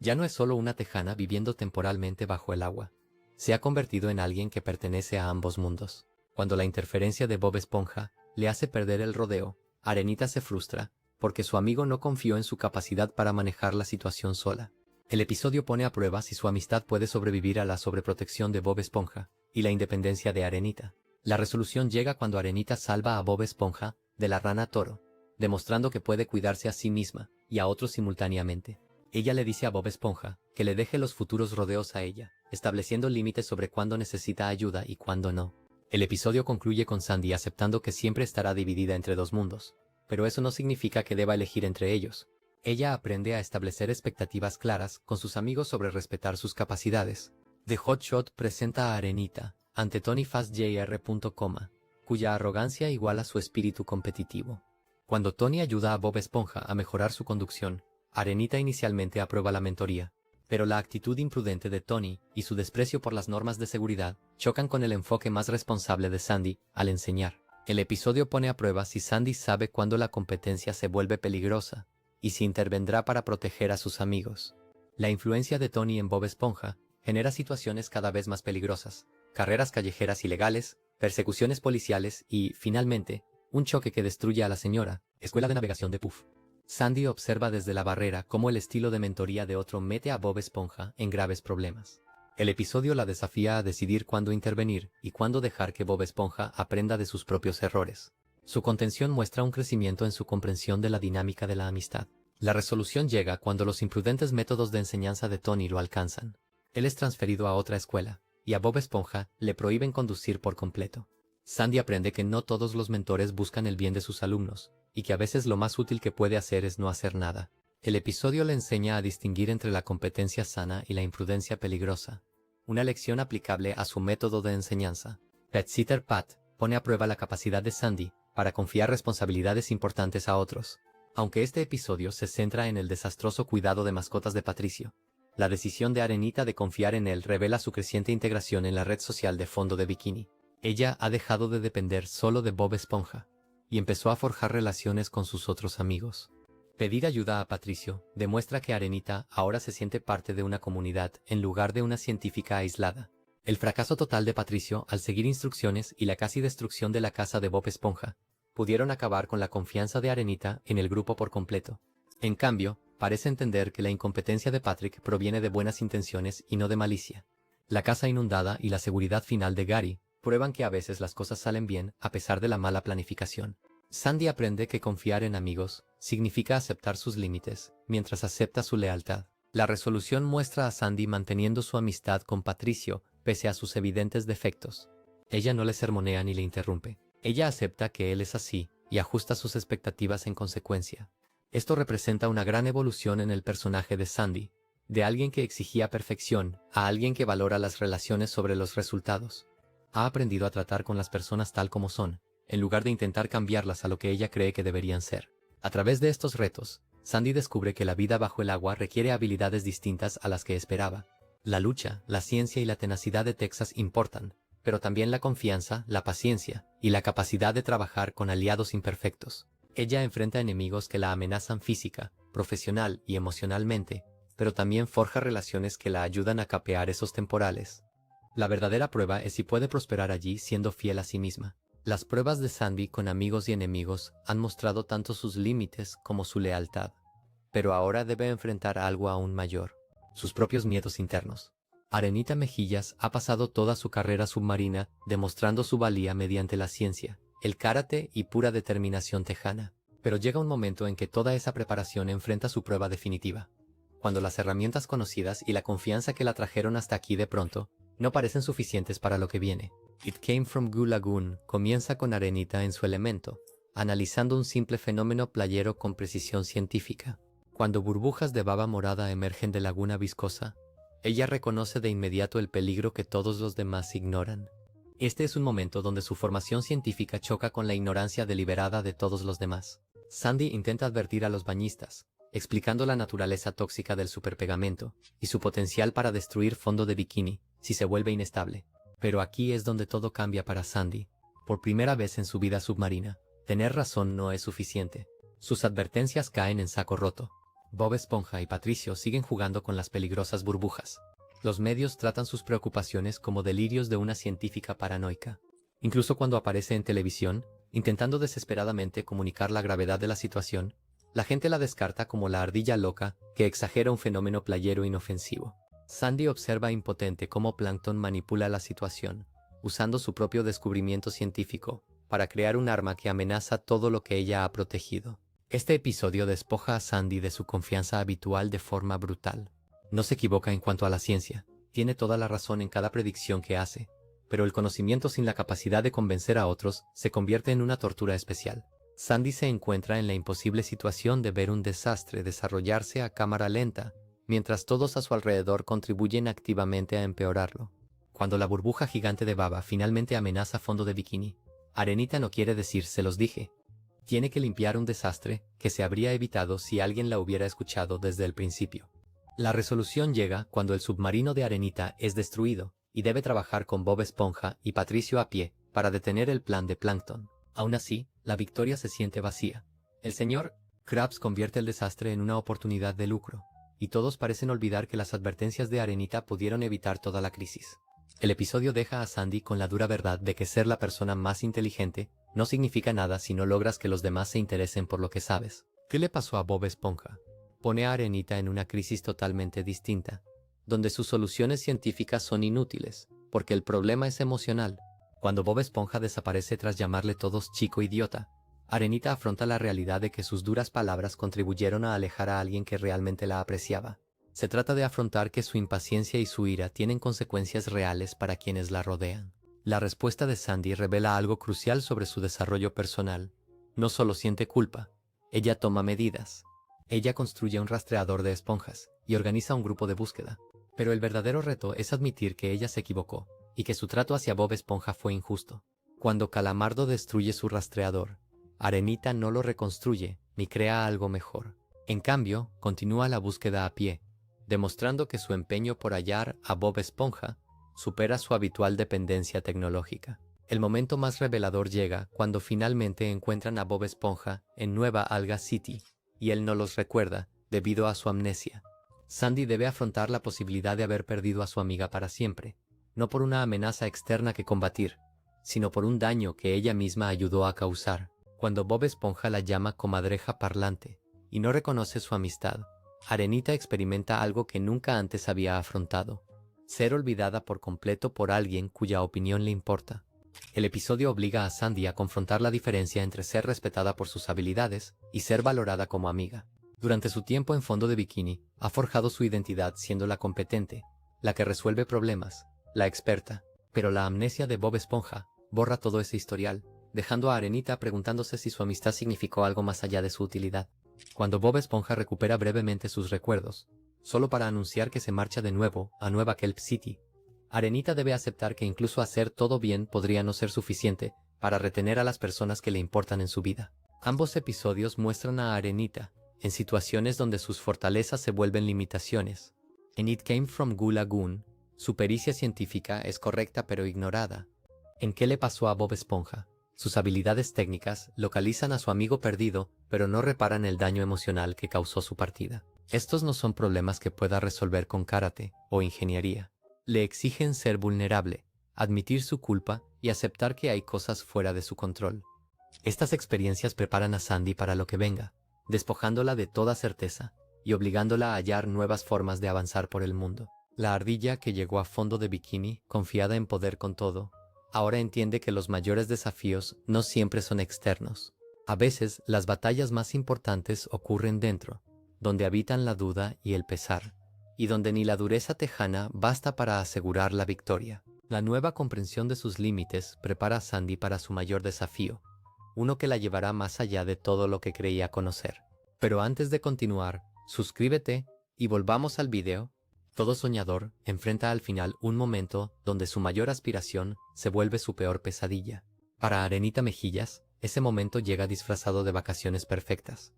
Ya no es solo una tejana viviendo temporalmente bajo el agua. Se ha convertido en alguien que pertenece a ambos mundos. Cuando la interferencia de Bob Esponja le hace perder el rodeo, Arenita se frustra, porque su amigo no confió en su capacidad para manejar la situación sola. El episodio pone a prueba si su amistad puede sobrevivir a la sobreprotección de Bob Esponja y la independencia de Arenita. La resolución llega cuando Arenita salva a Bob Esponja de la rana toro, demostrando que puede cuidarse a sí misma y a otros simultáneamente. Ella le dice a Bob Esponja que le deje los futuros rodeos a ella, estableciendo límites sobre cuándo necesita ayuda y cuándo no. El episodio concluye con Sandy aceptando que siempre estará dividida entre dos mundos, pero eso no significa que deba elegir entre ellos. Ella aprende a establecer expectativas claras con sus amigos sobre respetar sus capacidades. The Hot Shot presenta a Arenita ante TonyFastJR.com, cuya arrogancia iguala su espíritu competitivo. Cuando Tony ayuda a Bob Esponja a mejorar su conducción, Arenita inicialmente aprueba la mentoría, pero la actitud imprudente de Tony y su desprecio por las normas de seguridad chocan con el enfoque más responsable de Sandy al enseñar. El episodio pone a prueba si Sandy sabe cuándo la competencia se vuelve peligrosa y si intervendrá para proteger a sus amigos. La influencia de Tony en Bob Esponja genera situaciones cada vez más peligrosas, carreras callejeras ilegales, persecuciones policiales y, finalmente, un choque que destruye a la señora, Escuela de Navegación de Puff. Sandy observa desde la barrera cómo el estilo de mentoría de otro mete a Bob Esponja en graves problemas. El episodio la desafía a decidir cuándo intervenir y cuándo dejar que Bob Esponja aprenda de sus propios errores. Su contención muestra un crecimiento en su comprensión de la dinámica de la amistad. La resolución llega cuando los imprudentes métodos de enseñanza de Tony lo alcanzan. Él es transferido a otra escuela, y a Bob Esponja le prohíben conducir por completo. Sandy aprende que no todos los mentores buscan el bien de sus alumnos, y que a veces lo más útil que puede hacer es no hacer nada. El episodio le enseña a distinguir entre la competencia sana y la imprudencia peligrosa, una lección aplicable a su método de enseñanza. Pet Sitter Pat pone a prueba la capacidad de Sandy para confiar responsabilidades importantes a otros. Aunque este episodio se centra en el desastroso cuidado de mascotas de Patricio, La decisión de Arenita de confiar en él revela su creciente integración en la red social de fondo de bikini. Ella ha dejado de depender solo de Bob Esponja y empezó a forjar relaciones con sus otros amigos. Pedir ayuda a Patricio demuestra que Arenita ahora se siente parte de una comunidad en lugar de una científica aislada. El fracaso total de Patricio al seguir instrucciones y la casi destrucción de la casa de Bob Esponja pudieron acabar con la confianza de Arenita en el grupo por completo. En cambio, parece entender que la incompetencia de Patrick proviene de buenas intenciones y no de malicia. La casa inundada y la seguridad final de Gary prueban que a veces las cosas salen bien a pesar de la mala planificación. Sandy aprende que confiar en amigos significa aceptar sus límites, mientras acepta su lealtad. La resolución muestra a Sandy manteniendo su amistad con Patricio pese a sus evidentes defectos. Ella no le sermonea ni le interrumpe. Ella acepta que él es así y ajusta sus expectativas en consecuencia. Esto representa una gran evolución en el personaje de Sandy, de alguien que exigía perfección a alguien que valora las relaciones sobre los resultados. Ha aprendido a tratar con las personas tal como son, en lugar de intentar cambiarlas a lo que ella cree que deberían ser. A través de estos retos, Sandy descubre que la vida bajo el agua requiere habilidades distintas a las que esperaba. La lucha, la ciencia y la tenacidad de Texas importan, pero también la confianza, la paciencia y la capacidad de trabajar con aliados imperfectos. Ella enfrenta enemigos que la amenazan física, profesional y emocionalmente, pero también forja relaciones que la ayudan a capear esos temporales. La verdadera prueba es si puede prosperar allí siendo fiel a sí misma. Las pruebas de Sandy con amigos y enemigos han mostrado tanto sus límites como su lealtad. Pero ahora debe enfrentar algo aún mayor: sus propios miedos internos. Arenita Mejillas ha pasado toda su carrera submarina demostrando su valía mediante la ciencia, el karate y pura determinación tejana. Pero llega un momento en que toda esa preparación enfrenta su prueba definitiva. Cuando las herramientas conocidas y la confianza que la trajeron hasta aquí de pronto no parecen suficientes para lo que viene. It Came From Goo Lagoon comienza con Arenita en su elemento, analizando un simple fenómeno playero con precisión científica. Cuando burbujas de baba morada emergen de laguna viscosa, ella reconoce de inmediato el peligro que todos los demás ignoran. Este es un momento donde su formación científica choca con la ignorancia deliberada de todos los demás. Sandy intenta advertir a los bañistas, explicando la naturaleza tóxica del superpegamento y su potencial para destruir fondo de bikini si se vuelve inestable. Pero aquí es donde todo cambia para Sandy. Por primera vez en su vida submarina, tener razón no es suficiente. Sus advertencias caen en saco roto. Bob Esponja y Patricio siguen jugando con las peligrosas burbujas. Los medios tratan sus preocupaciones como delirios de una científica paranoica. Incluso cuando aparece en televisión, intentando desesperadamente comunicar la gravedad de la situación, la gente la descarta como la ardilla loca que exagera un fenómeno playero inofensivo. Sandy observa impotente cómo Plankton manipula la situación, usando su propio descubrimiento científico para crear un arma que amenaza todo lo que ella ha protegido. Este episodio despoja a Sandy de su confianza habitual de forma brutal. No se equivoca en cuanto a la ciencia, tiene toda la razón en cada predicción que hace, pero el conocimiento sin la capacidad de convencer a otros se convierte en una tortura especial. Sandy se encuentra en la imposible situación de ver un desastre desarrollarse a cámara lenta, mientras todos a su alrededor contribuyen activamente a empeorarlo. Cuando la burbuja gigante de baba finalmente amenaza fondo de bikini, Arenita no quiere decir "se los dije". Tiene que limpiar un desastre que se habría evitado si alguien la hubiera escuchado desde el principio. La resolución llega cuando el submarino de Arenita es destruido y debe trabajar con Bob Esponja y Patricio a pie para detener el plan de Plankton. Aún así, la victoria se siente vacía. El señor Krabs convierte el desastre en una oportunidad de lucro, y todos parecen olvidar que las advertencias de Arenita pudieron evitar toda la crisis. El episodio deja a Sandy con la dura verdad de que ser la persona más inteligente no significa nada si no logras que los demás se interesen por lo que sabes. ¿Qué le pasó a Bob Esponja? Pone a Arenita en una crisis totalmente distinta, donde sus soluciones científicas son inútiles, porque el problema es emocional. Cuando Bob Esponja desaparece tras llamarle todos chico idiota, Arenita afronta la realidad de que sus duras palabras contribuyeron a alejar a alguien que realmente la apreciaba. Se trata de afrontar que su impaciencia y su ira tienen consecuencias reales para quienes la rodean. La respuesta de Sandy revela algo crucial sobre su desarrollo personal. No solo siente culpa, ella toma medidas. Ella construye un rastreador de esponjas y organiza un grupo de búsqueda. Pero el verdadero reto es admitir que ella se equivocó y que su trato hacia Bob Esponja fue injusto. Cuando Calamardo destruye su rastreador, Arenita no lo reconstruye ni crea algo mejor. En cambio, continúa la búsqueda a pie, demostrando que su empeño por hallar a Bob Esponja supera su habitual dependencia tecnológica. El momento más revelador llega cuando finalmente encuentran a Bob Esponja en Nueva Alga City, y él no los recuerda debido a su amnesia. Sandy debe afrontar la posibilidad de haber perdido a su amiga para siempre, no por una amenaza externa que combatir, sino por un daño que ella misma ayudó a causar. Cuando Bob Esponja la llama comadreja parlante y no reconoce su amistad, Arenita experimenta algo que nunca antes había afrontado: ser olvidada por completo por alguien cuya opinión le importa. El episodio obliga a Sandy a confrontar la diferencia entre ser respetada por sus habilidades y ser valorada como amiga. Durante su tiempo en Fondo de Bikini, ha forjado su identidad siendo la competente, la que resuelve problemas, la experta, pero la amnesia de Bob Esponja borra todo ese historial, dejando a Arenita preguntándose si su amistad significó algo más allá de su utilidad. Cuando Bob Esponja recupera brevemente sus recuerdos, solo para anunciar que se marcha de nuevo a Nueva Kelp City, Arenita debe aceptar que incluso hacer todo bien podría no ser suficiente para retener a las personas que le importan en su vida. Ambos episodios muestran a Arenita en situaciones donde sus fortalezas se vuelven limitaciones. En It Came From Goo Lagoon, su pericia científica es correcta pero ignorada. ¿En qué le pasó a Bob Esponja? Sus habilidades técnicas localizan a su amigo perdido, pero no reparan el daño emocional que causó su partida. Estos no son problemas que pueda resolver con karate o ingeniería. Le exigen ser vulnerable, admitir su culpa y aceptar que hay cosas fuera de su control. Estas experiencias preparan a Sandy para lo que venga, despojándola de toda certeza y obligándola a hallar nuevas formas de avanzar por el mundo. La ardilla que llegó a Fondo de Bikini, confiada en poder con todo, ahora entiende que los mayores desafíos no siempre son externos. A veces, las batallas más importantes ocurren dentro, donde habitan la duda y el pesar, y donde ni la dureza tejana basta para asegurar la victoria. La nueva comprensión de sus límites prepara a Sandy para su mayor desafío, uno que la llevará más allá de todo lo que creía conocer. Pero antes de continuar, suscríbete y volvamos al video. Todo soñador enfrenta al final un momento donde su mayor aspiración se vuelve su peor pesadilla. Para Arenita Mejillas, ese momento llega disfrazado de vacaciones perfectas.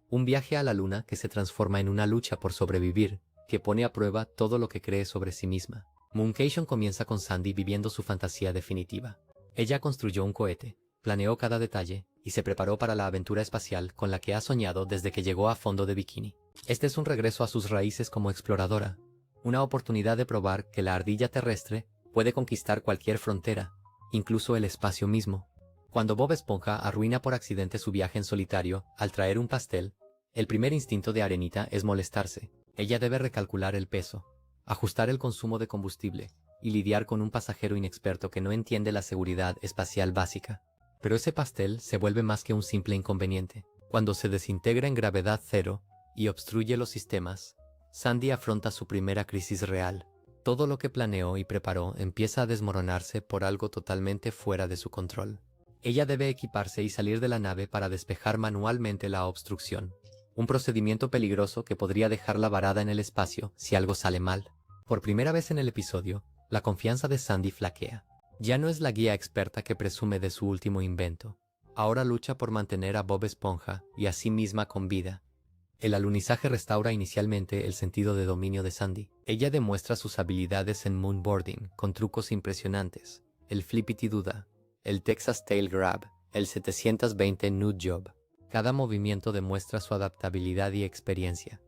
Un viaje a la luna que se transforma en una lucha por sobrevivir, que pone a prueba todo lo que cree sobre sí misma. Mooncation comienza con Sandy viviendo su fantasía definitiva. Ella construyó un cohete, planeó cada detalle y se preparó para la aventura espacial con la que ha soñado desde que llegó a Fondo de Bikini. Este es un regreso a sus raíces como exploradora, una oportunidad de probar que la ardilla terrestre puede conquistar cualquier frontera, incluso el espacio mismo. Cuando Bob Esponja arruina por accidente su viaje en solitario al traer un pastel, el primer instinto de Arenita es molestarse. Ella debe recalcular el peso, ajustar el consumo de combustible y lidiar con un pasajero inexperto que no entiende la seguridad espacial básica. Pero ese pastel se vuelve más que un simple inconveniente. Cuando se desintegra en gravedad cero y obstruye los sistemas, Sandy afronta su primera crisis real. Todo lo que planeó y preparó empieza a desmoronarse por algo totalmente fuera de su control. Ella debe equiparse y salir de la nave para despejar manualmente la obstrucción. Un procedimiento peligroso que podría dejarla varada en el espacio si algo sale mal. Por primera vez en el episodio, la confianza de Sandy flaquea. Ya no es la guía experta que presume de su último invento. Ahora lucha por mantener a Bob Esponja y a sí misma con vida. El alunizaje restaura inicialmente el sentido de dominio de Sandy. Ella demuestra sus habilidades en moonboarding con trucos impresionantes: el Flippity Duda, el Texas Tail Grab, el 720 Nut Job. Cada movimiento demuestra su adaptabilidad y experiencia.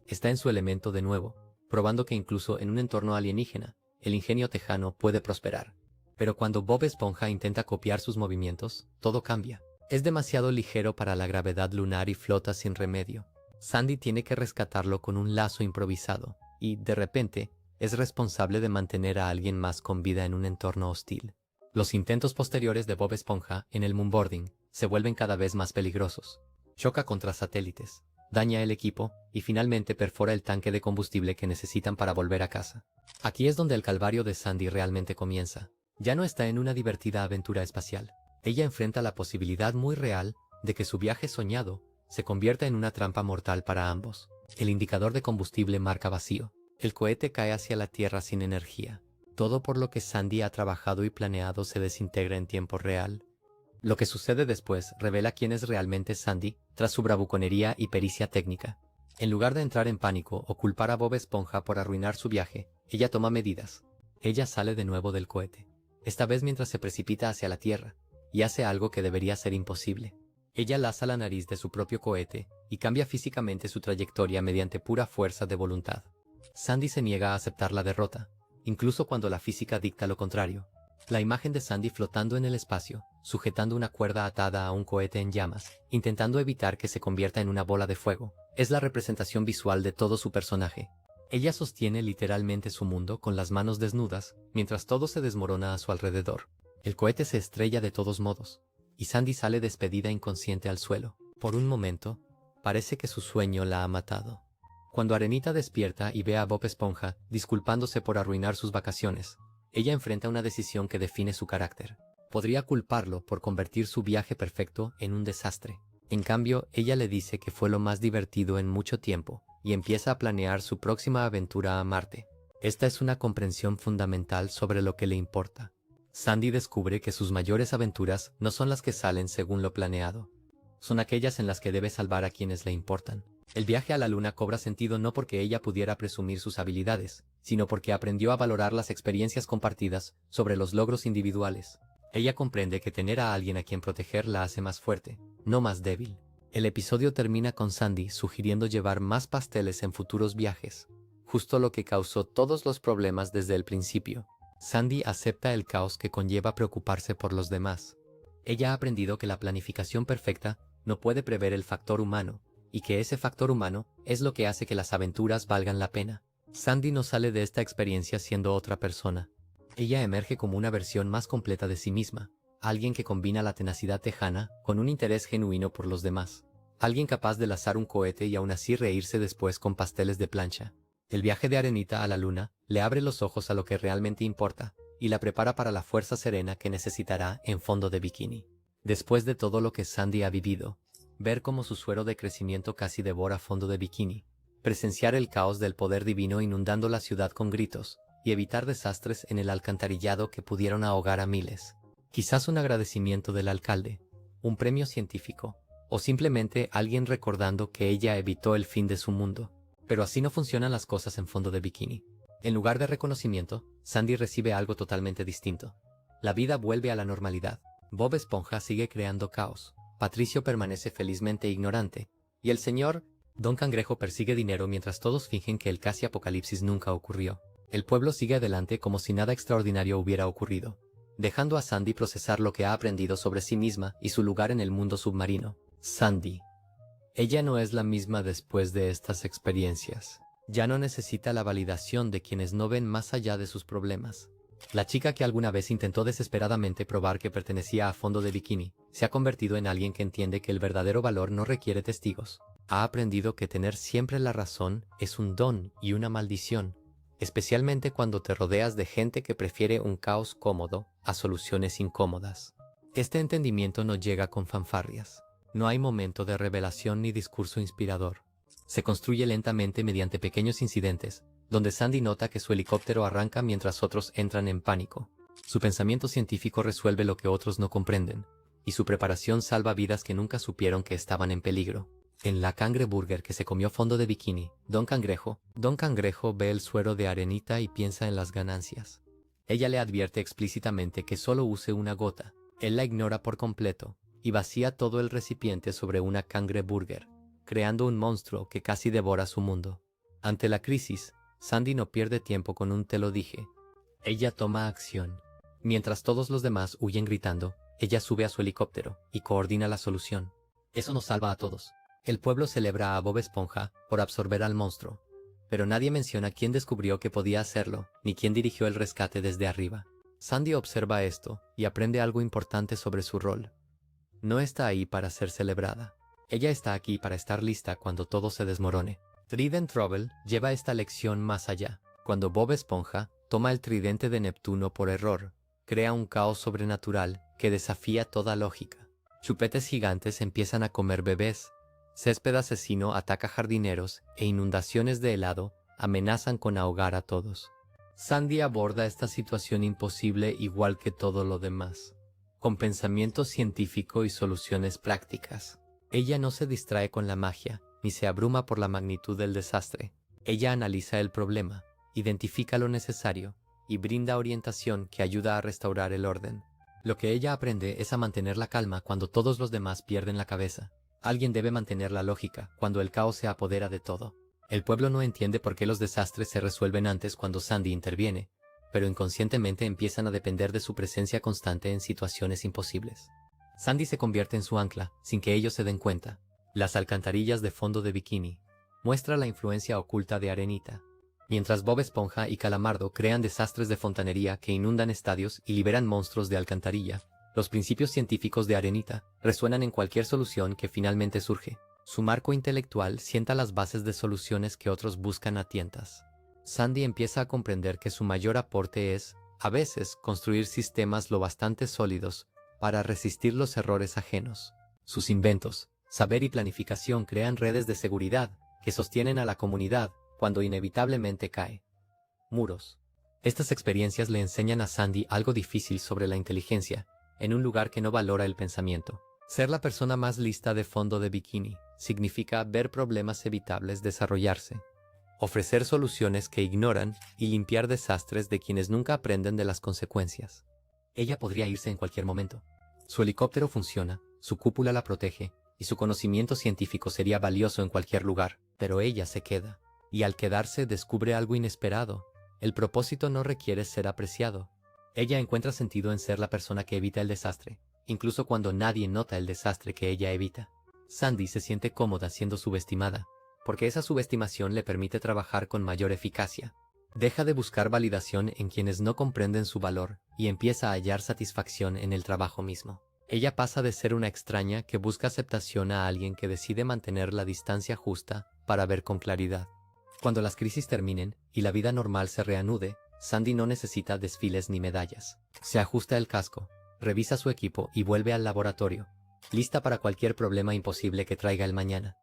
Está en su elemento de nuevo, probando que incluso en un entorno alienígena, el ingenio tejano puede prosperar. Pero cuando Bob Esponja intenta copiar sus movimientos, todo cambia. Es demasiado ligero para la gravedad lunar y flota sin remedio. Sandy tiene que rescatarlo con un lazo improvisado, y, de repente, es responsable de mantener a alguien más con vida en un entorno hostil. Los intentos posteriores de Bob Esponja en el moonboarding se vuelven cada vez más peligrosos. Choca contra satélites, daña el equipo y finalmente perfora el tanque de combustible que necesitan para volver a casa. Aquí es donde el calvario de Sandy realmente comienza. Ya no está en una divertida aventura espacial. Ella enfrenta la posibilidad muy real de que su viaje soñado se convierta en una trampa mortal para ambos. El indicador de combustible marca vacío. El cohete cae hacia la Tierra sin energía. Todo por lo que Sandy ha trabajado y planeado se desintegra en tiempo real. Lo que sucede después revela quién es realmente Sandy tras su bravuconería y pericia técnica. En lugar de entrar en pánico o culpar a Bob Esponja por arruinar su viaje, ella toma medidas. Ella sale de nuevo del cohete, esta vez mientras se precipita hacia la Tierra, y hace algo que debería ser imposible. Ella laza la nariz de su propio cohete y cambia físicamente su trayectoria mediante pura fuerza de voluntad. Sandy se niega a aceptar la derrota, incluso cuando la física dicta lo contrario. La imagen de Sandy flotando en el espacio, sujetando una cuerda atada a un cohete en llamas, intentando evitar que se convierta en una bola de fuego, es la representación visual de todo su personaje. Ella sostiene literalmente su mundo con las manos desnudas, mientras todo se desmorona a su alrededor. El cohete se estrella de todos modos, y Sandy sale despedida inconsciente al suelo. Por un momento, parece que su sueño la ha matado. Cuando Arenita despierta y ve a Bob Esponja disculpándose por arruinar sus vacaciones, ella enfrenta una decisión que define su carácter. Podría culparlo por convertir su viaje perfecto en un desastre. En cambio, ella le dice que fue lo más divertido en mucho tiempo, y empieza a planear su próxima aventura a Marte. Esta es una comprensión fundamental sobre lo que le importa. Sandy descubre que sus mayores aventuras no son las que salen según lo planeado. Son aquellas en las que debe salvar a quienes le importan. El viaje a la luna cobra sentido no porque ella pudiera presumir sus habilidades, sino porque aprendió a valorar las experiencias compartidas sobre los logros individuales. Ella comprende que tener a alguien a quien proteger la hace más fuerte, no más débil. El episodio termina con Sandy sugiriendo llevar más pasteles en futuros viajes, justo lo que causó todos los problemas desde el principio. Sandy acepta el caos que conlleva preocuparse por los demás. Ella ha aprendido que la planificación perfecta no puede prever el factor humano, y que ese factor humano es lo que hace que las aventuras valgan la pena. Sandy no sale de esta experiencia siendo otra persona. Ella emerge como una versión más completa de sí misma, alguien que combina la tenacidad tejana con un interés genuino por los demás, alguien capaz de lanzar un cohete y aún así reírse después con pasteles de plancha. El viaje de Arenita a la luna le abre los ojos a lo que realmente importa y la prepara para la fuerza serena que necesitará en Fondo de Bikini. Después de todo lo que Sandy ha vivido, ver cómo su suero de crecimiento casi devora Fondo de Bikini, presenciar el caos del poder divino inundando la ciudad con gritos, y evitar desastres en el alcantarillado que pudieron ahogar a miles. Quizás un agradecimiento del alcalde, un premio científico, o simplemente alguien recordando que ella evitó el fin de su mundo. Pero así no funcionan las cosas en Fondo de Bikini. En lugar de reconocimiento, Sandy recibe algo totalmente distinto. La vida vuelve a la normalidad. Bob Esponja sigue creando caos. Patricio permanece felizmente ignorante, y el señor Don Cangrejo persigue dinero mientras todos fingen que el casi apocalipsis nunca ocurrió. El pueblo sigue adelante como si nada extraordinario hubiera ocurrido, dejando a Sandy procesar lo que ha aprendido sobre sí misma y su lugar en el mundo submarino. Sandy. Ella no es la misma después de estas experiencias. Ya no necesita la validación de quienes no ven más allá de sus problemas. La chica que alguna vez intentó desesperadamente probar que pertenecía a Fondo de Bikini, se ha convertido en alguien que entiende que el verdadero valor no requiere testigos. Ha aprendido que tener siempre la razón es un don y una maldición, especialmente cuando te rodeas de gente que prefiere un caos cómodo a soluciones incómodas. Este entendimiento no llega con fanfarrias. No hay momento de revelación ni discurso inspirador. Se construye lentamente mediante pequeños incidentes, donde Sandy nota que su helicóptero arranca mientras otros entran en pánico. Su pensamiento científico resuelve lo que otros no comprenden, y su preparación salva vidas que nunca supieron que estaban en peligro. En la cangreburger que se comió Fondo de Bikini, Don Cangrejo ve el suero de Arenita y piensa en las ganancias. Ella le advierte explícitamente que solo use una gota. Él la ignora por completo, y vacía todo el recipiente sobre una cangreburger, creando un monstruo que casi devora su mundo. Ante la crisis, Sandy no pierde tiempo con un te lo dije. Ella toma acción. Mientras todos los demás huyen gritando, ella sube a su helicóptero y coordina la solución. Eso nos salva a todos. El pueblo celebra a Bob Esponja por absorber al monstruo, pero nadie menciona quién descubrió que podía hacerlo, ni quién dirigió el rescate desde arriba. Sandy observa esto y aprende algo importante sobre su rol. No está ahí para ser celebrada. Ella está aquí para estar lista cuando todo se desmorone. Trident Trouble lleva esta lección más allá. Cuando Bob Esponja toma el tridente de Neptuno por error, crea un caos sobrenatural que desafía toda lógica. Chupetes gigantes empiezan a comer bebés, césped asesino ataca jardineros e inundaciones de helado amenazan con ahogar a todos. Sandy aborda esta situación imposible igual que todo lo demás, con pensamiento científico y soluciones prácticas. Ella no se distrae con la magia, ni se abruma por la magnitud del desastre. Ella analiza el problema, identifica lo necesario y brinda orientación que ayuda a restaurar el orden. Lo que ella aprende es a mantener la calma cuando todos los demás pierden la cabeza. Alguien debe mantener la lógica cuando el caos se apodera de todo. El pueblo no entiende por qué los desastres se resuelven antes cuando Sandy interviene, pero inconscientemente empiezan a depender de su presencia constante en situaciones imposibles. Sandy se convierte en su ancla, sin que ellos se den cuenta. Las alcantarillas de fondo de bikini muestra la influencia oculta de Arenita. Mientras Bob Esponja y Calamardo crean desastres de fontanería que inundan estadios y liberan monstruos de alcantarilla, los principios científicos de Arenita resuenan en cualquier solución que finalmente surge. Su marco intelectual sienta las bases de soluciones que otros buscan a tientas. Sandy empieza a comprender que su mayor aporte es, a veces, construir sistemas lo bastante sólidos para resistir los errores ajenos. Sus inventos, saber y planificación crean redes de seguridad que sostienen a la comunidad cuando inevitablemente cae. Muros. Estas experiencias le enseñan a Sandy algo difícil sobre la inteligencia, en un lugar que no valora el pensamiento. Ser la persona más lista de fondo de bikini significa ver problemas evitables desarrollarse, ofrecer soluciones que ignoran y limpiar desastres de quienes nunca aprenden de las consecuencias. Ella podría irse en cualquier momento. Su helicóptero funciona, su cúpula la protege, y su conocimiento científico sería valioso en cualquier lugar, pero ella se queda. Y al quedarse descubre algo inesperado. El propósito no requiere ser apreciado. Ella encuentra sentido en ser la persona que evita el desastre, incluso cuando nadie nota el desastre que ella evita. Sandy se siente cómoda siendo subestimada, porque esa subestimación le permite trabajar con mayor eficacia. Deja de buscar validación en quienes no comprenden su valor y empieza a hallar satisfacción en el trabajo mismo. Ella pasa de ser una extraña que busca aceptación a alguien que decide mantener la distancia justa para ver con claridad. Cuando las crisis terminen y la vida normal se reanude, Sandy no necesita desfiles ni medallas. Se ajusta el casco, revisa su equipo y vuelve al laboratorio, lista para cualquier problema imposible que traiga el mañana.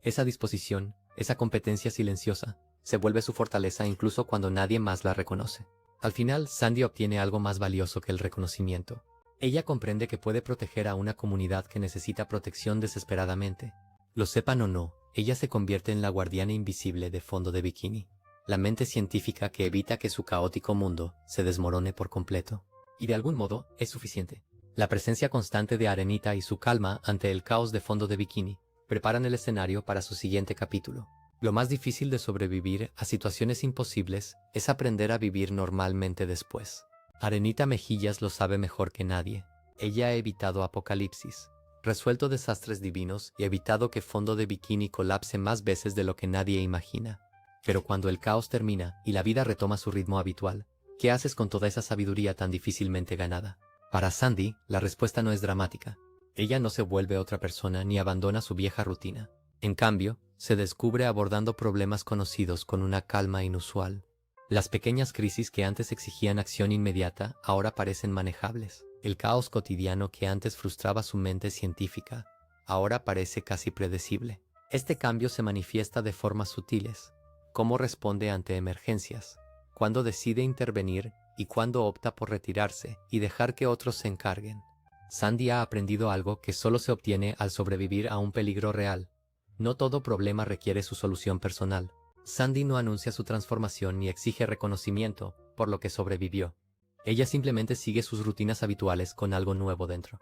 Esa disposición, esa competencia silenciosa, se vuelve su fortaleza incluso cuando nadie más la reconoce. Al final, Sandy obtiene algo más valioso que el reconocimiento. Ella comprende que puede proteger a una comunidad que necesita protección desesperadamente. Lo sepan o no, ella se convierte en la guardiana invisible de fondo de bikini, la mente científica que evita que su caótico mundo se desmorone por completo. Y de algún modo, es suficiente. La presencia constante de Arenita y su calma ante el caos de fondo de bikini preparan el escenario para su siguiente capítulo. Lo más difícil de sobrevivir a situaciones imposibles es aprender a vivir normalmente después. Arenita Mejillas lo sabe mejor que nadie. Ella ha evitado apocalipsis, resuelto desastres divinos y evitado que fondo de bikini colapse más veces de lo que nadie imagina. Pero cuando el caos termina y la vida retoma su ritmo habitual, ¿qué haces con toda esa sabiduría tan difícilmente ganada? Para Sandy, la respuesta no es dramática. Ella no se vuelve otra persona ni abandona su vieja rutina. En cambio, se descubre abordando problemas conocidos con una calma inusual. Las pequeñas crisis que antes exigían acción inmediata ahora parecen manejables. El caos cotidiano que antes frustraba su mente científica ahora parece casi predecible. Este cambio se manifiesta de formas sutiles. Cómo responde ante emergencias, cuándo decide intervenir y cuándo opta por retirarse y dejar que otros se encarguen. Sandy ha aprendido algo que solo se obtiene al sobrevivir a un peligro real. No todo problema requiere su solución personal. Sandy no anuncia su transformación ni exige reconocimiento por lo que sobrevivió. Ella simplemente sigue sus rutinas habituales con algo nuevo dentro.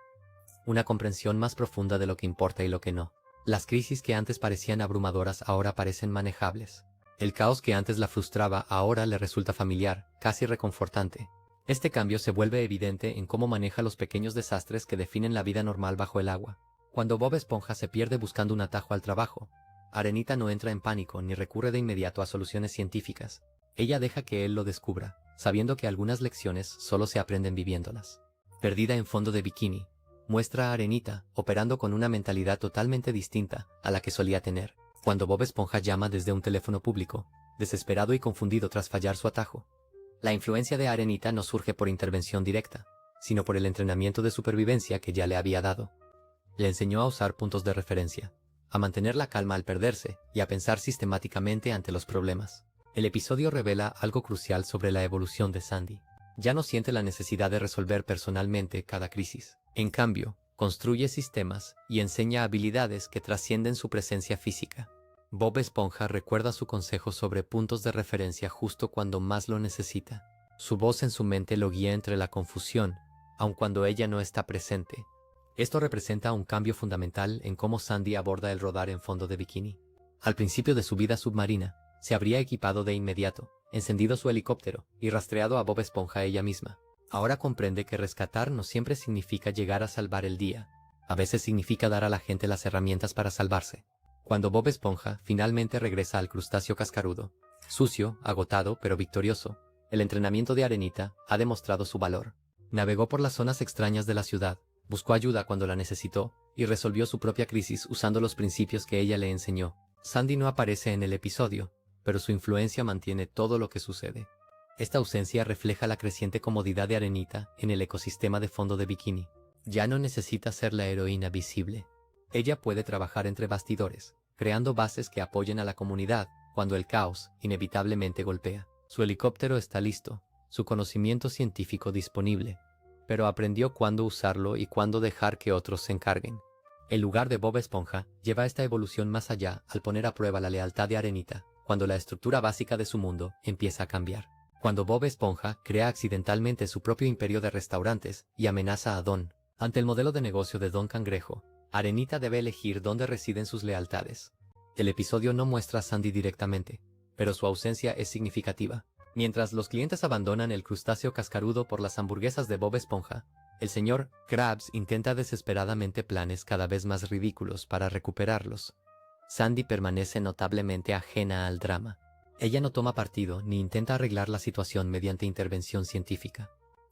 Una comprensión más profunda de lo que importa y lo que no. Las crisis que antes parecían abrumadoras ahora parecen manejables. El caos que antes la frustraba ahora le resulta familiar, casi reconfortante. Este cambio se vuelve evidente en cómo maneja los pequeños desastres que definen la vida normal bajo el agua. Cuando Bob Esponja se pierde buscando un atajo al trabajo, Arenita no entra en pánico ni recurre de inmediato a soluciones científicas. Ella deja que él lo descubra, sabiendo que algunas lecciones solo se aprenden viviéndolas. Perdida en fondo de bikini, muestra a Arenita operando con una mentalidad totalmente distinta a la que solía tener. Cuando Bob Esponja llama desde un teléfono público, desesperado y confundido tras fallar su atajo, la influencia de Arenita no surge por intervención directa, sino por el entrenamiento de supervivencia que ya le había dado. Le enseñó a usar puntos de referencia, a mantener la calma al perderse y a pensar sistemáticamente ante los problemas. El episodio revela algo crucial sobre la evolución de Sandy. Ya no siente la necesidad de resolver personalmente cada crisis. En cambio, construye sistemas y enseña habilidades que trascienden su presencia física. Bob Esponja recuerda su consejo sobre puntos de referencia justo cuando más lo necesita. Su voz en su mente lo guía entre la confusión, aun cuando ella no está presente. Esto representa un cambio fundamental en cómo Sandy aborda el rodar en fondo de bikini. Al principio de su vida submarina, se habría equipado de inmediato, encendido su helicóptero y rastreado a Bob Esponja ella misma. Ahora comprende que rescatar no siempre significa llegar a salvar el día. A veces significa dar a la gente las herramientas para salvarse. Cuando Bob Esponja finalmente regresa al crustáceo cascarudo, sucio, agotado pero victorioso, el entrenamiento de Arenita ha demostrado su valor. Navegó por las zonas extrañas de la ciudad, buscó ayuda cuando la necesitó y resolvió su propia crisis usando los principios que ella le enseñó. Sandy no aparece en el episodio, pero su influencia mantiene todo lo que sucede. Esta ausencia refleja la creciente comodidad de Arenita en el ecosistema de fondo de bikini. Ya no necesita ser la heroína visible. Ella puede trabajar entre bastidores, creando bases que apoyen a la comunidad cuando el caos inevitablemente golpea. Su helicóptero está listo, su conocimiento científico disponible, pero aprendió cuándo usarlo y cuándo dejar que otros se encarguen. El lugar de Bob Esponja lleva esta evolución más allá al poner a prueba la lealtad de Arenita, cuando la estructura básica de su mundo empieza a cambiar. Cuando Bob Esponja crea accidentalmente su propio imperio de restaurantes y amenaza a Don. Ante el modelo de negocio de Don Cangrejo, Arenita debe elegir dónde residen sus lealtades. El episodio no muestra a Sandy directamente, pero su ausencia es significativa. Mientras los clientes abandonan el crustáceo cascarudo por las hamburguesas de Bob Esponja, el señor Krabs intenta desesperadamente planes cada vez más ridículos para recuperarlos. Sandy permanece notablemente ajena al drama. Ella no toma partido ni intenta arreglar la situación mediante intervención científica.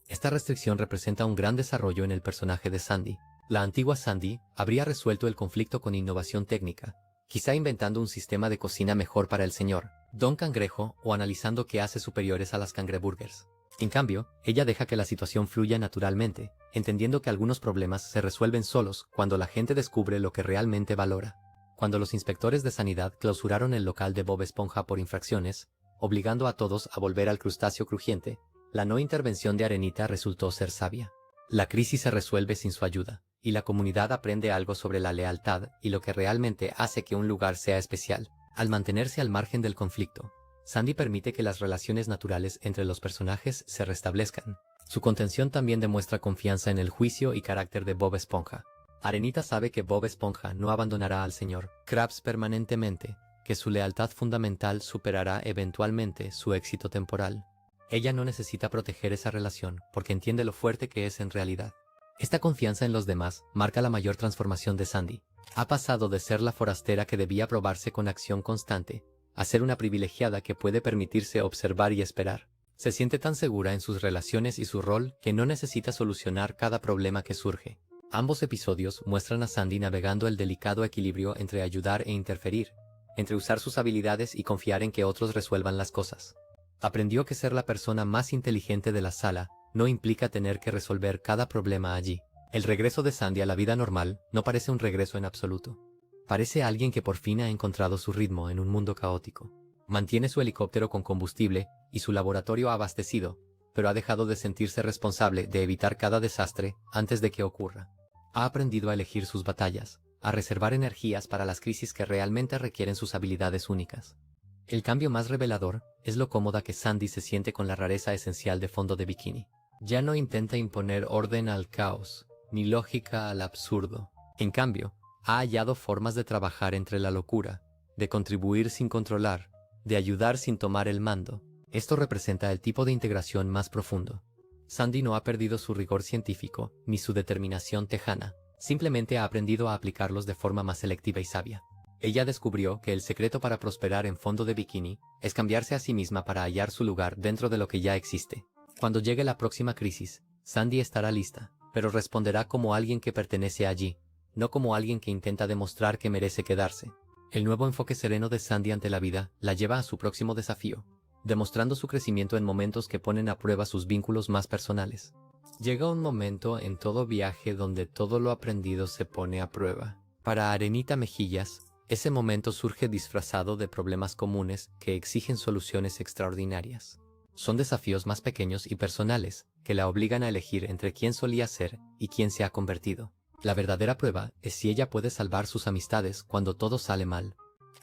Esta restricción representa un gran desarrollo en el personaje de Sandy. La antigua Sandy habría resuelto el conflicto con innovación técnica, quizá inventando un sistema de cocina mejor para el señor Don Cangrejo o analizando qué hace superiores a las cangreburgers. En cambio, ella deja que la situación fluya naturalmente, entendiendo que algunos problemas se resuelven solos cuando la gente descubre lo que realmente valora. Cuando los inspectores de sanidad clausuraron el local de Bob Esponja por infracciones, obligando a todos a volver al crustáceo crujiente, la no intervención de Arenita resultó ser sabia. La crisis se resuelve sin su ayuda, y la comunidad aprende algo sobre la lealtad y lo que realmente hace que un lugar sea especial. Al mantenerse al margen del conflicto, Sandy permite que las relaciones naturales entre los personajes se restablezcan. Su contención también demuestra confianza en el juicio y carácter de Bob Esponja. Arenita sabe que Bob Esponja no abandonará al señor Krabs permanentemente, que su lealtad fundamental superará eventualmente su éxito temporal. Ella no necesita proteger esa relación porque entiende lo fuerte que es en realidad. Esta confianza en los demás marca la mayor transformación de Sandy. Ha pasado de ser la forastera que debía probarse con acción constante, a ser una privilegiada que puede permitirse observar y esperar. Se siente tan segura en sus relaciones y su rol que no necesita solucionar cada problema que surge. Ambos episodios muestran a Sandy navegando el delicado equilibrio entre ayudar e interferir, entre usar sus habilidades y confiar en que otros resuelvan las cosas. Aprendió que ser la persona más inteligente de la sala no implica tener que resolver cada problema allí. El regreso de Sandy a la vida normal no parece un regreso en absoluto. Parece alguien que por fin ha encontrado su ritmo en un mundo caótico. Mantiene su helicóptero con combustible y su laboratorio abastecido, pero ha dejado de sentirse responsable de evitar cada desastre antes de que ocurra. Ha aprendido a elegir sus batallas, a reservar energías para las crisis que realmente requieren sus habilidades únicas. El cambio más revelador es lo cómoda que Sandy se siente con la rareza esencial de fondo de bikini. Ya no intenta imponer orden al caos, ni lógica al absurdo. En cambio, ha hallado formas de trabajar entre la locura, de contribuir sin controlar, de ayudar sin tomar el mando. Esto representa el tipo de integración más profundo. Sandy no ha perdido su rigor científico, ni su determinación tejana. Simplemente ha aprendido a aplicarlos de forma más selectiva y sabia. Ella descubrió que el secreto para prosperar en fondo de bikini es cambiarse a sí misma para hallar su lugar dentro de lo que ya existe. Cuando llegue la próxima crisis, Sandy estará lista, pero responderá como alguien que pertenece allí, no como alguien que intenta demostrar que merece quedarse. El nuevo enfoque sereno de Sandy ante la vida la lleva a su próximo desafío, demostrando su crecimiento en momentos que ponen a prueba sus vínculos más personales. Llega un momento en todo viaje donde todo lo aprendido se pone a prueba. Para Arenita Mejillas, ese momento surge disfrazado de problemas comunes que exigen soluciones extraordinarias. Son desafíos más pequeños y personales que la obligan a elegir entre quién solía ser y quién se ha convertido. La verdadera prueba es si ella puede salvar sus amistades cuando todo sale mal.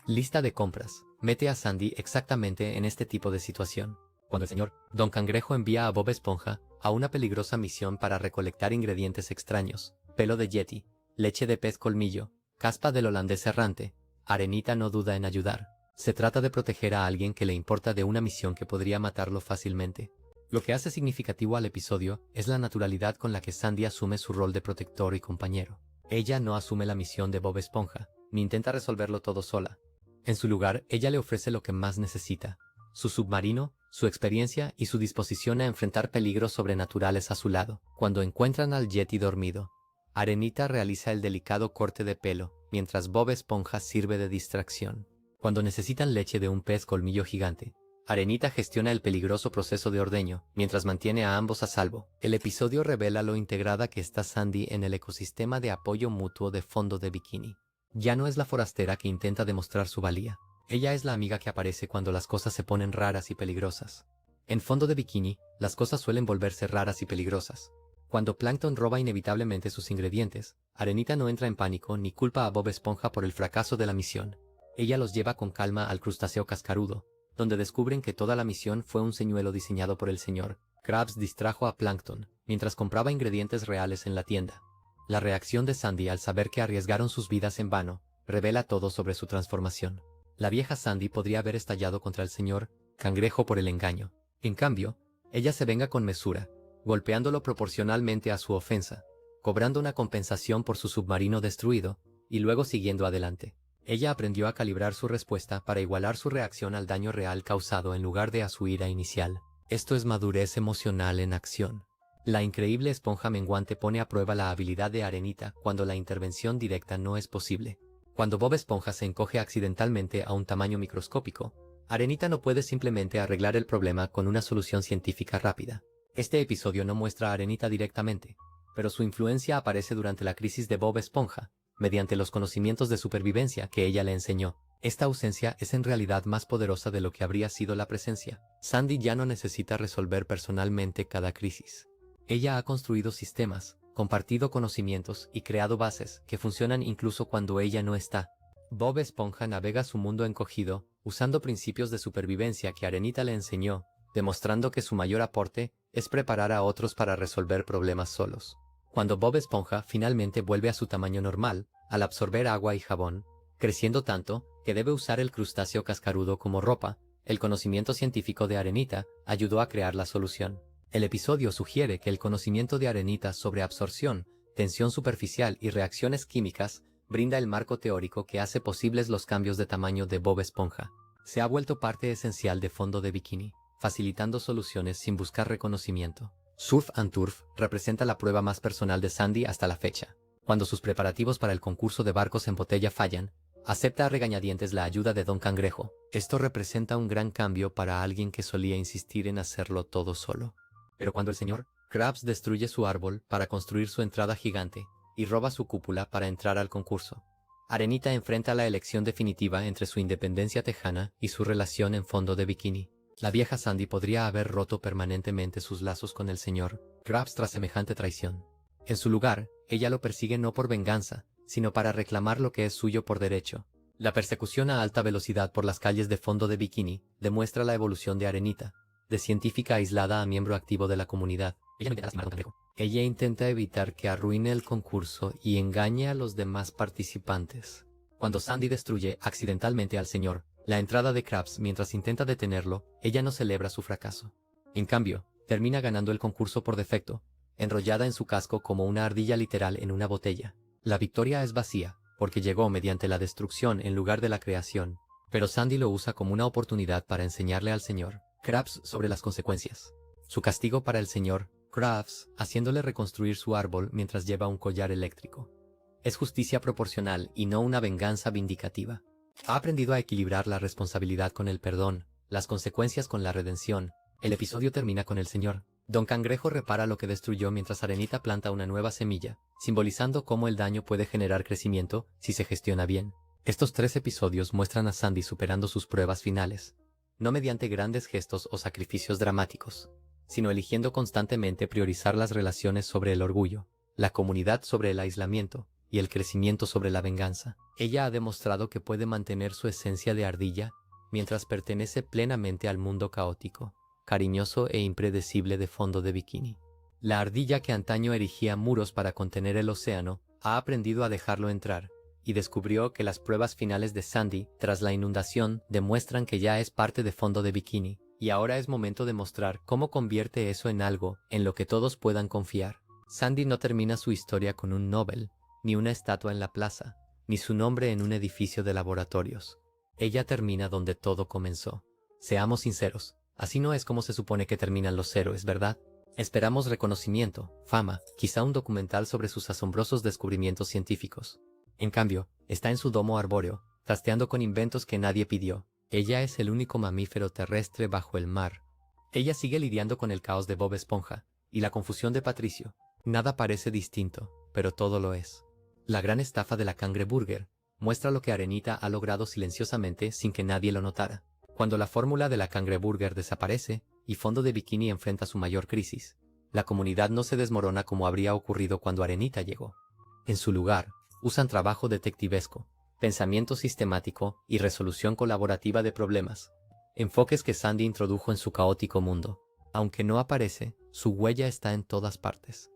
Lista de compras. Mete a Sandy exactamente en este tipo de situación. Cuando el señor Don Cangrejo envía a Bob Esponja a una peligrosa misión para recolectar ingredientes extraños, pelo de yeti, leche de pez colmillo, caspa del holandés errante, Arenita no duda en ayudar. Se trata de proteger a alguien que le importa de una misión que podría matarlo fácilmente. Lo que hace significativo al episodio es la naturalidad con la que Sandy asume su rol de protector y compañero. Ella no asume la misión de Bob Esponja, ni intenta resolverlo todo sola. En su lugar, ella le ofrece lo que más necesita: su submarino, su experiencia y su disposición a enfrentar peligros sobrenaturales a su lado. Cuando encuentran al Yeti dormido, Arenita realiza el delicado corte de pelo, mientras Bob Esponja sirve de distracción. Cuando necesitan leche de un pez colmillo gigante, Arenita gestiona el peligroso proceso de ordeño, mientras mantiene a ambos a salvo. El episodio revela lo integrada que está Sandy en el ecosistema de apoyo mutuo de Fondo de Bikini. Ya no es la forastera que intenta demostrar su valía. Ella es la amiga que aparece cuando las cosas se ponen raras y peligrosas. En Fondo de Bikini, las cosas suelen volverse raras y peligrosas. Cuando Plankton roba inevitablemente sus ingredientes, Arenita no entra en pánico ni culpa a Bob Esponja por el fracaso de la misión. Ella los lleva con calma al crustáceo cascarudo, donde descubren que toda la misión fue un señuelo diseñado por el señor. Krabs distrajo a Plankton mientras compraba ingredientes reales en la tienda. La reacción de Sandy al saber que arriesgaron sus vidas en vano revela todo sobre su transformación. La vieja Sandy podría haber estallado contra el señor Cangrejo por el engaño. En cambio, ella se venga con mesura, golpeándolo proporcionalmente a su ofensa, cobrando una compensación por su submarino destruido, y luego siguiendo adelante. Ella aprendió a calibrar su respuesta para igualar su reacción al daño real causado en lugar de a su ira inicial. Esto es madurez emocional en acción. La increíble esponja menguante pone a prueba la habilidad de Arenita cuando la intervención directa no es posible. Cuando Bob Esponja se encoge accidentalmente a un tamaño microscópico, Arenita no puede simplemente arreglar el problema con una solución científica rápida. Este episodio no muestra a Arenita directamente, pero su influencia aparece durante la crisis de Bob Esponja, mediante los conocimientos de supervivencia que ella le enseñó. Esta ausencia es en realidad más poderosa de lo que habría sido la presencia. Sandy ya no necesita resolver personalmente cada crisis. Ella ha construido sistemas, compartido conocimientos y creado bases que funcionan incluso cuando ella no está. Bob Esponja navega su mundo encogido, usando principios de supervivencia que Arenita le enseñó, demostrando que su mayor aporte es preparar a otros para resolver problemas solos. Cuando Bob Esponja finalmente vuelve a su tamaño normal, al absorber agua y jabón, creciendo tanto que debe usar el crustáceo cascarudo como ropa, el conocimiento científico de Arenita ayudó a crear la solución. El episodio sugiere que el conocimiento de Arenita sobre absorción, tensión superficial y reacciones químicas brinda el marco teórico que hace posibles los cambios de tamaño de Bob Esponja. Se ha vuelto parte esencial de Fondo de Bikini, facilitando soluciones sin buscar reconocimiento. Surf and Turf representa la prueba más personal de Sandy hasta la fecha. Cuando sus preparativos para el concurso de barcos en botella fallan, acepta a regañadientes la ayuda de Don Cangrejo. Esto representa un gran cambio para alguien que solía insistir en hacerlo todo solo. Pero cuando el señor Krabs destruye su árbol para construir su entrada gigante y roba su cúpula para entrar al concurso, Arenita enfrenta la elección definitiva entre su independencia tejana y su relación en Fondo de Bikini. La vieja Sandy podría haber roto permanentemente sus lazos con el señor Krabs tras semejante traición. En su lugar, ella lo persigue no por venganza, sino para reclamar lo que es suyo por derecho. La persecución a alta velocidad por las calles de Fondo de Bikini demuestra la evolución de Arenita, de científica aislada a miembro activo de la comunidad. Ella intenta evitar que arruine el concurso y engañe a los demás participantes. Cuando Sandy destruye accidentalmente al señor la entrada de Krabs mientras intenta detenerlo, ella no celebra su fracaso. En cambio, termina ganando el concurso por defecto, enrollada en su casco como una ardilla literal en una botella. La victoria es vacía, porque llegó mediante la destrucción en lugar de la creación, pero Sandy lo usa como una oportunidad para enseñarle al señor Krabs sobre las consecuencias. Su castigo para el señor Krabs, haciéndole reconstruir su árbol mientras lleva un collar eléctrico. Es justicia proporcional y no una venganza vindicativa. Ha aprendido a equilibrar la responsabilidad con el perdón, las consecuencias con la redención. El episodio termina con el señor Don Cangrejo repara lo que destruyó mientras Arenita planta una nueva semilla, simbolizando cómo el daño puede generar crecimiento si se gestiona bien. Estos 3 episodios muestran a Sandy superando sus pruebas finales, no mediante grandes gestos o sacrificios dramáticos, sino eligiendo constantemente priorizar las relaciones sobre el orgullo, la comunidad sobre el aislamiento, y el crecimiento sobre la venganza. Ella ha demostrado que puede mantener su esencia de ardilla mientras pertenece plenamente al mundo caótico, cariñoso e impredecible de Fondo de Bikini. La ardilla que antaño erigía muros para contener el océano ha aprendido a dejarlo entrar, y descubrió que las pruebas finales de Sandy tras la inundación demuestran que ya es parte de Fondo de Bikini, y ahora es momento de mostrar cómo convierte eso en algo en lo que todos puedan confiar. Sandy no termina su historia con un Nobel, ni una estatua en la plaza, ni su nombre en un edificio de laboratorios. Ella termina donde todo comenzó. Seamos sinceros, así no es como se supone que terminan los héroes, ¿verdad? Esperamos reconocimiento, fama, quizá un documental sobre sus asombrosos descubrimientos científicos. En cambio, está en su domo arbóreo, trasteando con inventos que nadie pidió. Ella es el único mamífero terrestre bajo el mar. Ella sigue lidiando con el caos de Bob Esponja y la confusión de Patricio. Nada parece distinto, pero todo lo es. La gran estafa de la cangreburger muestra lo que Arenita ha logrado silenciosamente sin que nadie lo notara. Cuando la fórmula de la cangreburger desaparece y Fondo de Bikini enfrenta su mayor crisis, la comunidad no se desmorona como habría ocurrido cuando Arenita llegó. En su lugar, usan trabajo detectivesco, pensamiento sistemático y resolución colaborativa de problemas, enfoques que Sandy introdujo en su caótico mundo. Aunque no aparece, su huella está en todas partes.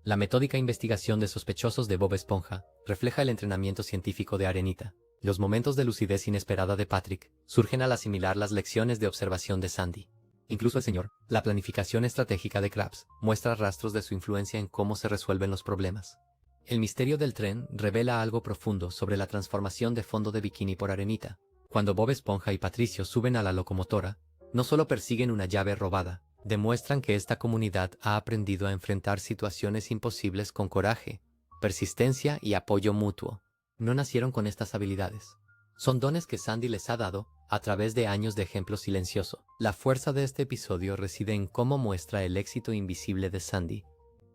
La metódica investigación de sospechosos de Bob Esponja refleja el entrenamiento científico de Arenita. Los momentos de lucidez inesperada de Patrick surgen al asimilar las lecciones de observación de Sandy. Incluso el señor, la planificación estratégica de Krabs, muestra rastros de su influencia en cómo se resuelven los problemas. El misterio del tren revela algo profundo sobre la transformación de Fondo de Bikini por Arenita. Cuando Bob Esponja y Patricio suben a la locomotora, no solo persiguen una llave robada, demuestran que esta comunidad ha aprendido a enfrentar situaciones imposibles con coraje, persistencia y apoyo mutuo. No nacieron con estas habilidades. Son dones que Sandy les ha dado a través de años de ejemplo silencioso. La fuerza de este episodio reside en cómo muestra el éxito invisible de Sandy.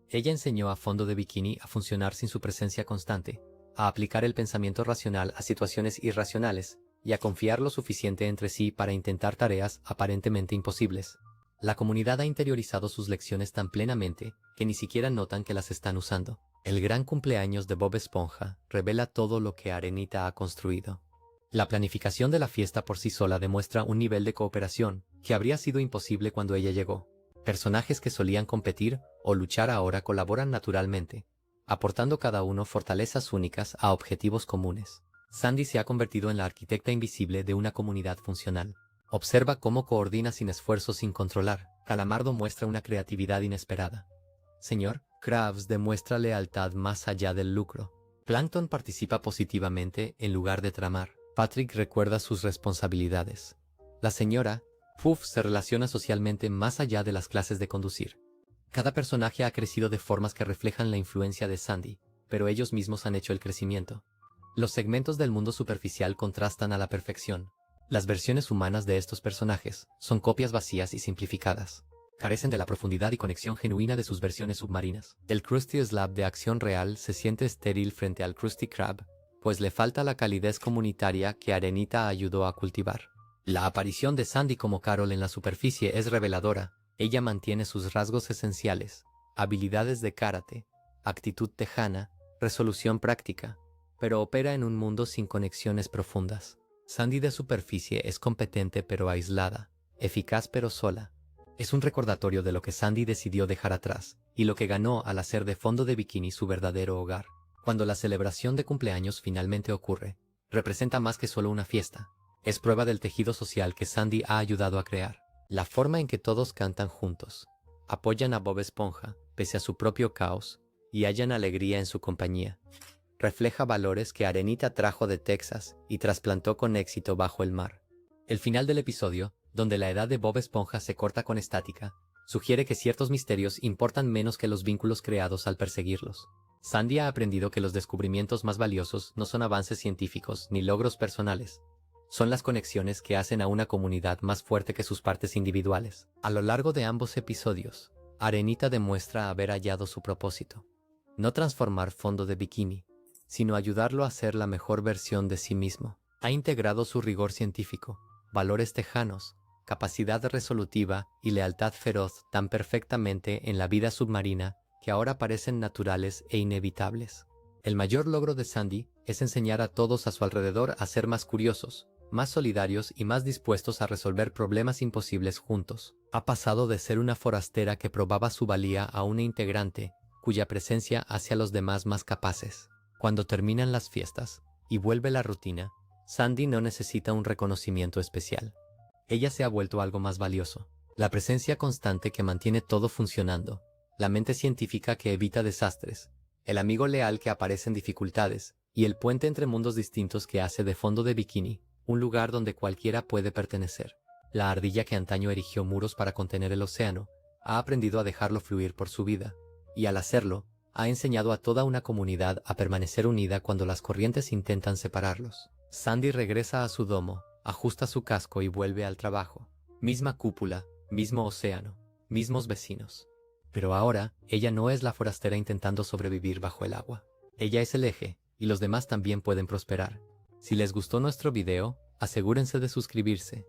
Ella enseñó a Fondo de Bikini a funcionar sin su presencia constante, a aplicar el pensamiento racional a situaciones irracionales y a confiar lo suficiente entre sí para intentar tareas aparentemente imposibles. La comunidad ha interiorizado sus lecciones tan plenamente que ni siquiera notan que las están usando. El gran cumpleaños de Bob Esponja revela todo lo que Arenita ha construido. La planificación de la fiesta por sí sola demuestra un nivel de cooperación que habría sido imposible cuando ella llegó. Personajes que solían competir o luchar ahora colaboran naturalmente, aportando cada uno fortalezas únicas a objetivos comunes. Sandy se ha convertido en la arquitecta invisible de una comunidad funcional. Observa cómo coordina sin esfuerzo sin controlar. Calamardo muestra una creatividad inesperada. Señor Krabs demuestra lealtad más allá del lucro. Plankton participa positivamente en lugar de tramar. Patrick recuerda sus responsabilidades. La señora Puff se relaciona socialmente más allá de las clases de conducir. Cada personaje ha crecido de formas que reflejan la influencia de Sandy, pero ellos mismos han hecho el crecimiento. Los segmentos del mundo superficial contrastan a la perfección. Las versiones humanas de estos personajes son copias vacías y simplificadas. Carecen de la profundidad y conexión genuina de sus versiones submarinas. El Krusty Slab de acción real se siente estéril frente al Krusty Krab, pues le falta la calidez comunitaria que Arenita ayudó a cultivar. La aparición de Sandy como Carol en la superficie es reveladora. Ella mantiene sus rasgos esenciales, habilidades de karate, actitud tejana, resolución práctica, pero opera en un mundo sin conexiones profundas. Sandy de superficie es competente pero aislada, eficaz pero sola. Es un recordatorio de lo que Sandy decidió dejar atrás y lo que ganó al hacer de Fondo de Bikini su verdadero hogar. Cuando la celebración de cumpleaños finalmente ocurre, representa más que solo una fiesta. Es prueba del tejido social que Sandy ha ayudado a crear. La forma en que todos cantan juntos, apoyan a Bob Esponja pese a su propio caos y hallan alegría en su compañía, refleja valores que Arenita trajo de Texas y trasplantó con éxito bajo el mar. El final del episodio, donde la edad de Bob Esponja se corta con estática, sugiere que ciertos misterios importan menos que los vínculos creados al perseguirlos. Sandy ha aprendido que los descubrimientos más valiosos no son avances científicos ni logros personales. Son las conexiones que hacen a una comunidad más fuerte que sus partes individuales. A lo largo de ambos episodios, Arenita demuestra haber hallado su propósito. No transformar Fondo de Bikini, sino ayudarlo a ser la mejor versión de sí mismo. Ha integrado su rigor científico, valores tejanos, capacidad resolutiva y lealtad feroz tan perfectamente en la vida submarina que ahora parecen naturales e inevitables. El mayor logro de Sandy es enseñar a todos a su alrededor a ser más curiosos, más solidarios y más dispuestos a resolver problemas imposibles juntos. Ha pasado de ser una forastera que probaba su valía a una integrante cuya presencia hace a los demás más capaces. Cuando terminan las fiestas y vuelve la rutina, Sandy no necesita un reconocimiento especial. Ella se ha vuelto algo más valioso. La presencia constante que mantiene todo funcionando, la mente científica que evita desastres, el amigo leal que aparece en dificultades, y el puente entre mundos distintos que hace de fondo de bikini un lugar donde cualquiera puede pertenecer. La ardilla que antaño erigió muros para contener el océano, ha aprendido a dejarlo fluir por su vida, y al hacerlo, ha enseñado a toda una comunidad a permanecer unida cuando las corrientes intentan separarlos. Sandy regresa a su domo, ajusta su casco y vuelve al trabajo. Misma cúpula, mismo océano, mismos vecinos. Pero ahora, ella no es la forastera intentando sobrevivir bajo el agua. Ella es el eje, y los demás también pueden prosperar. Si les gustó nuestro video, asegúrense de suscribirse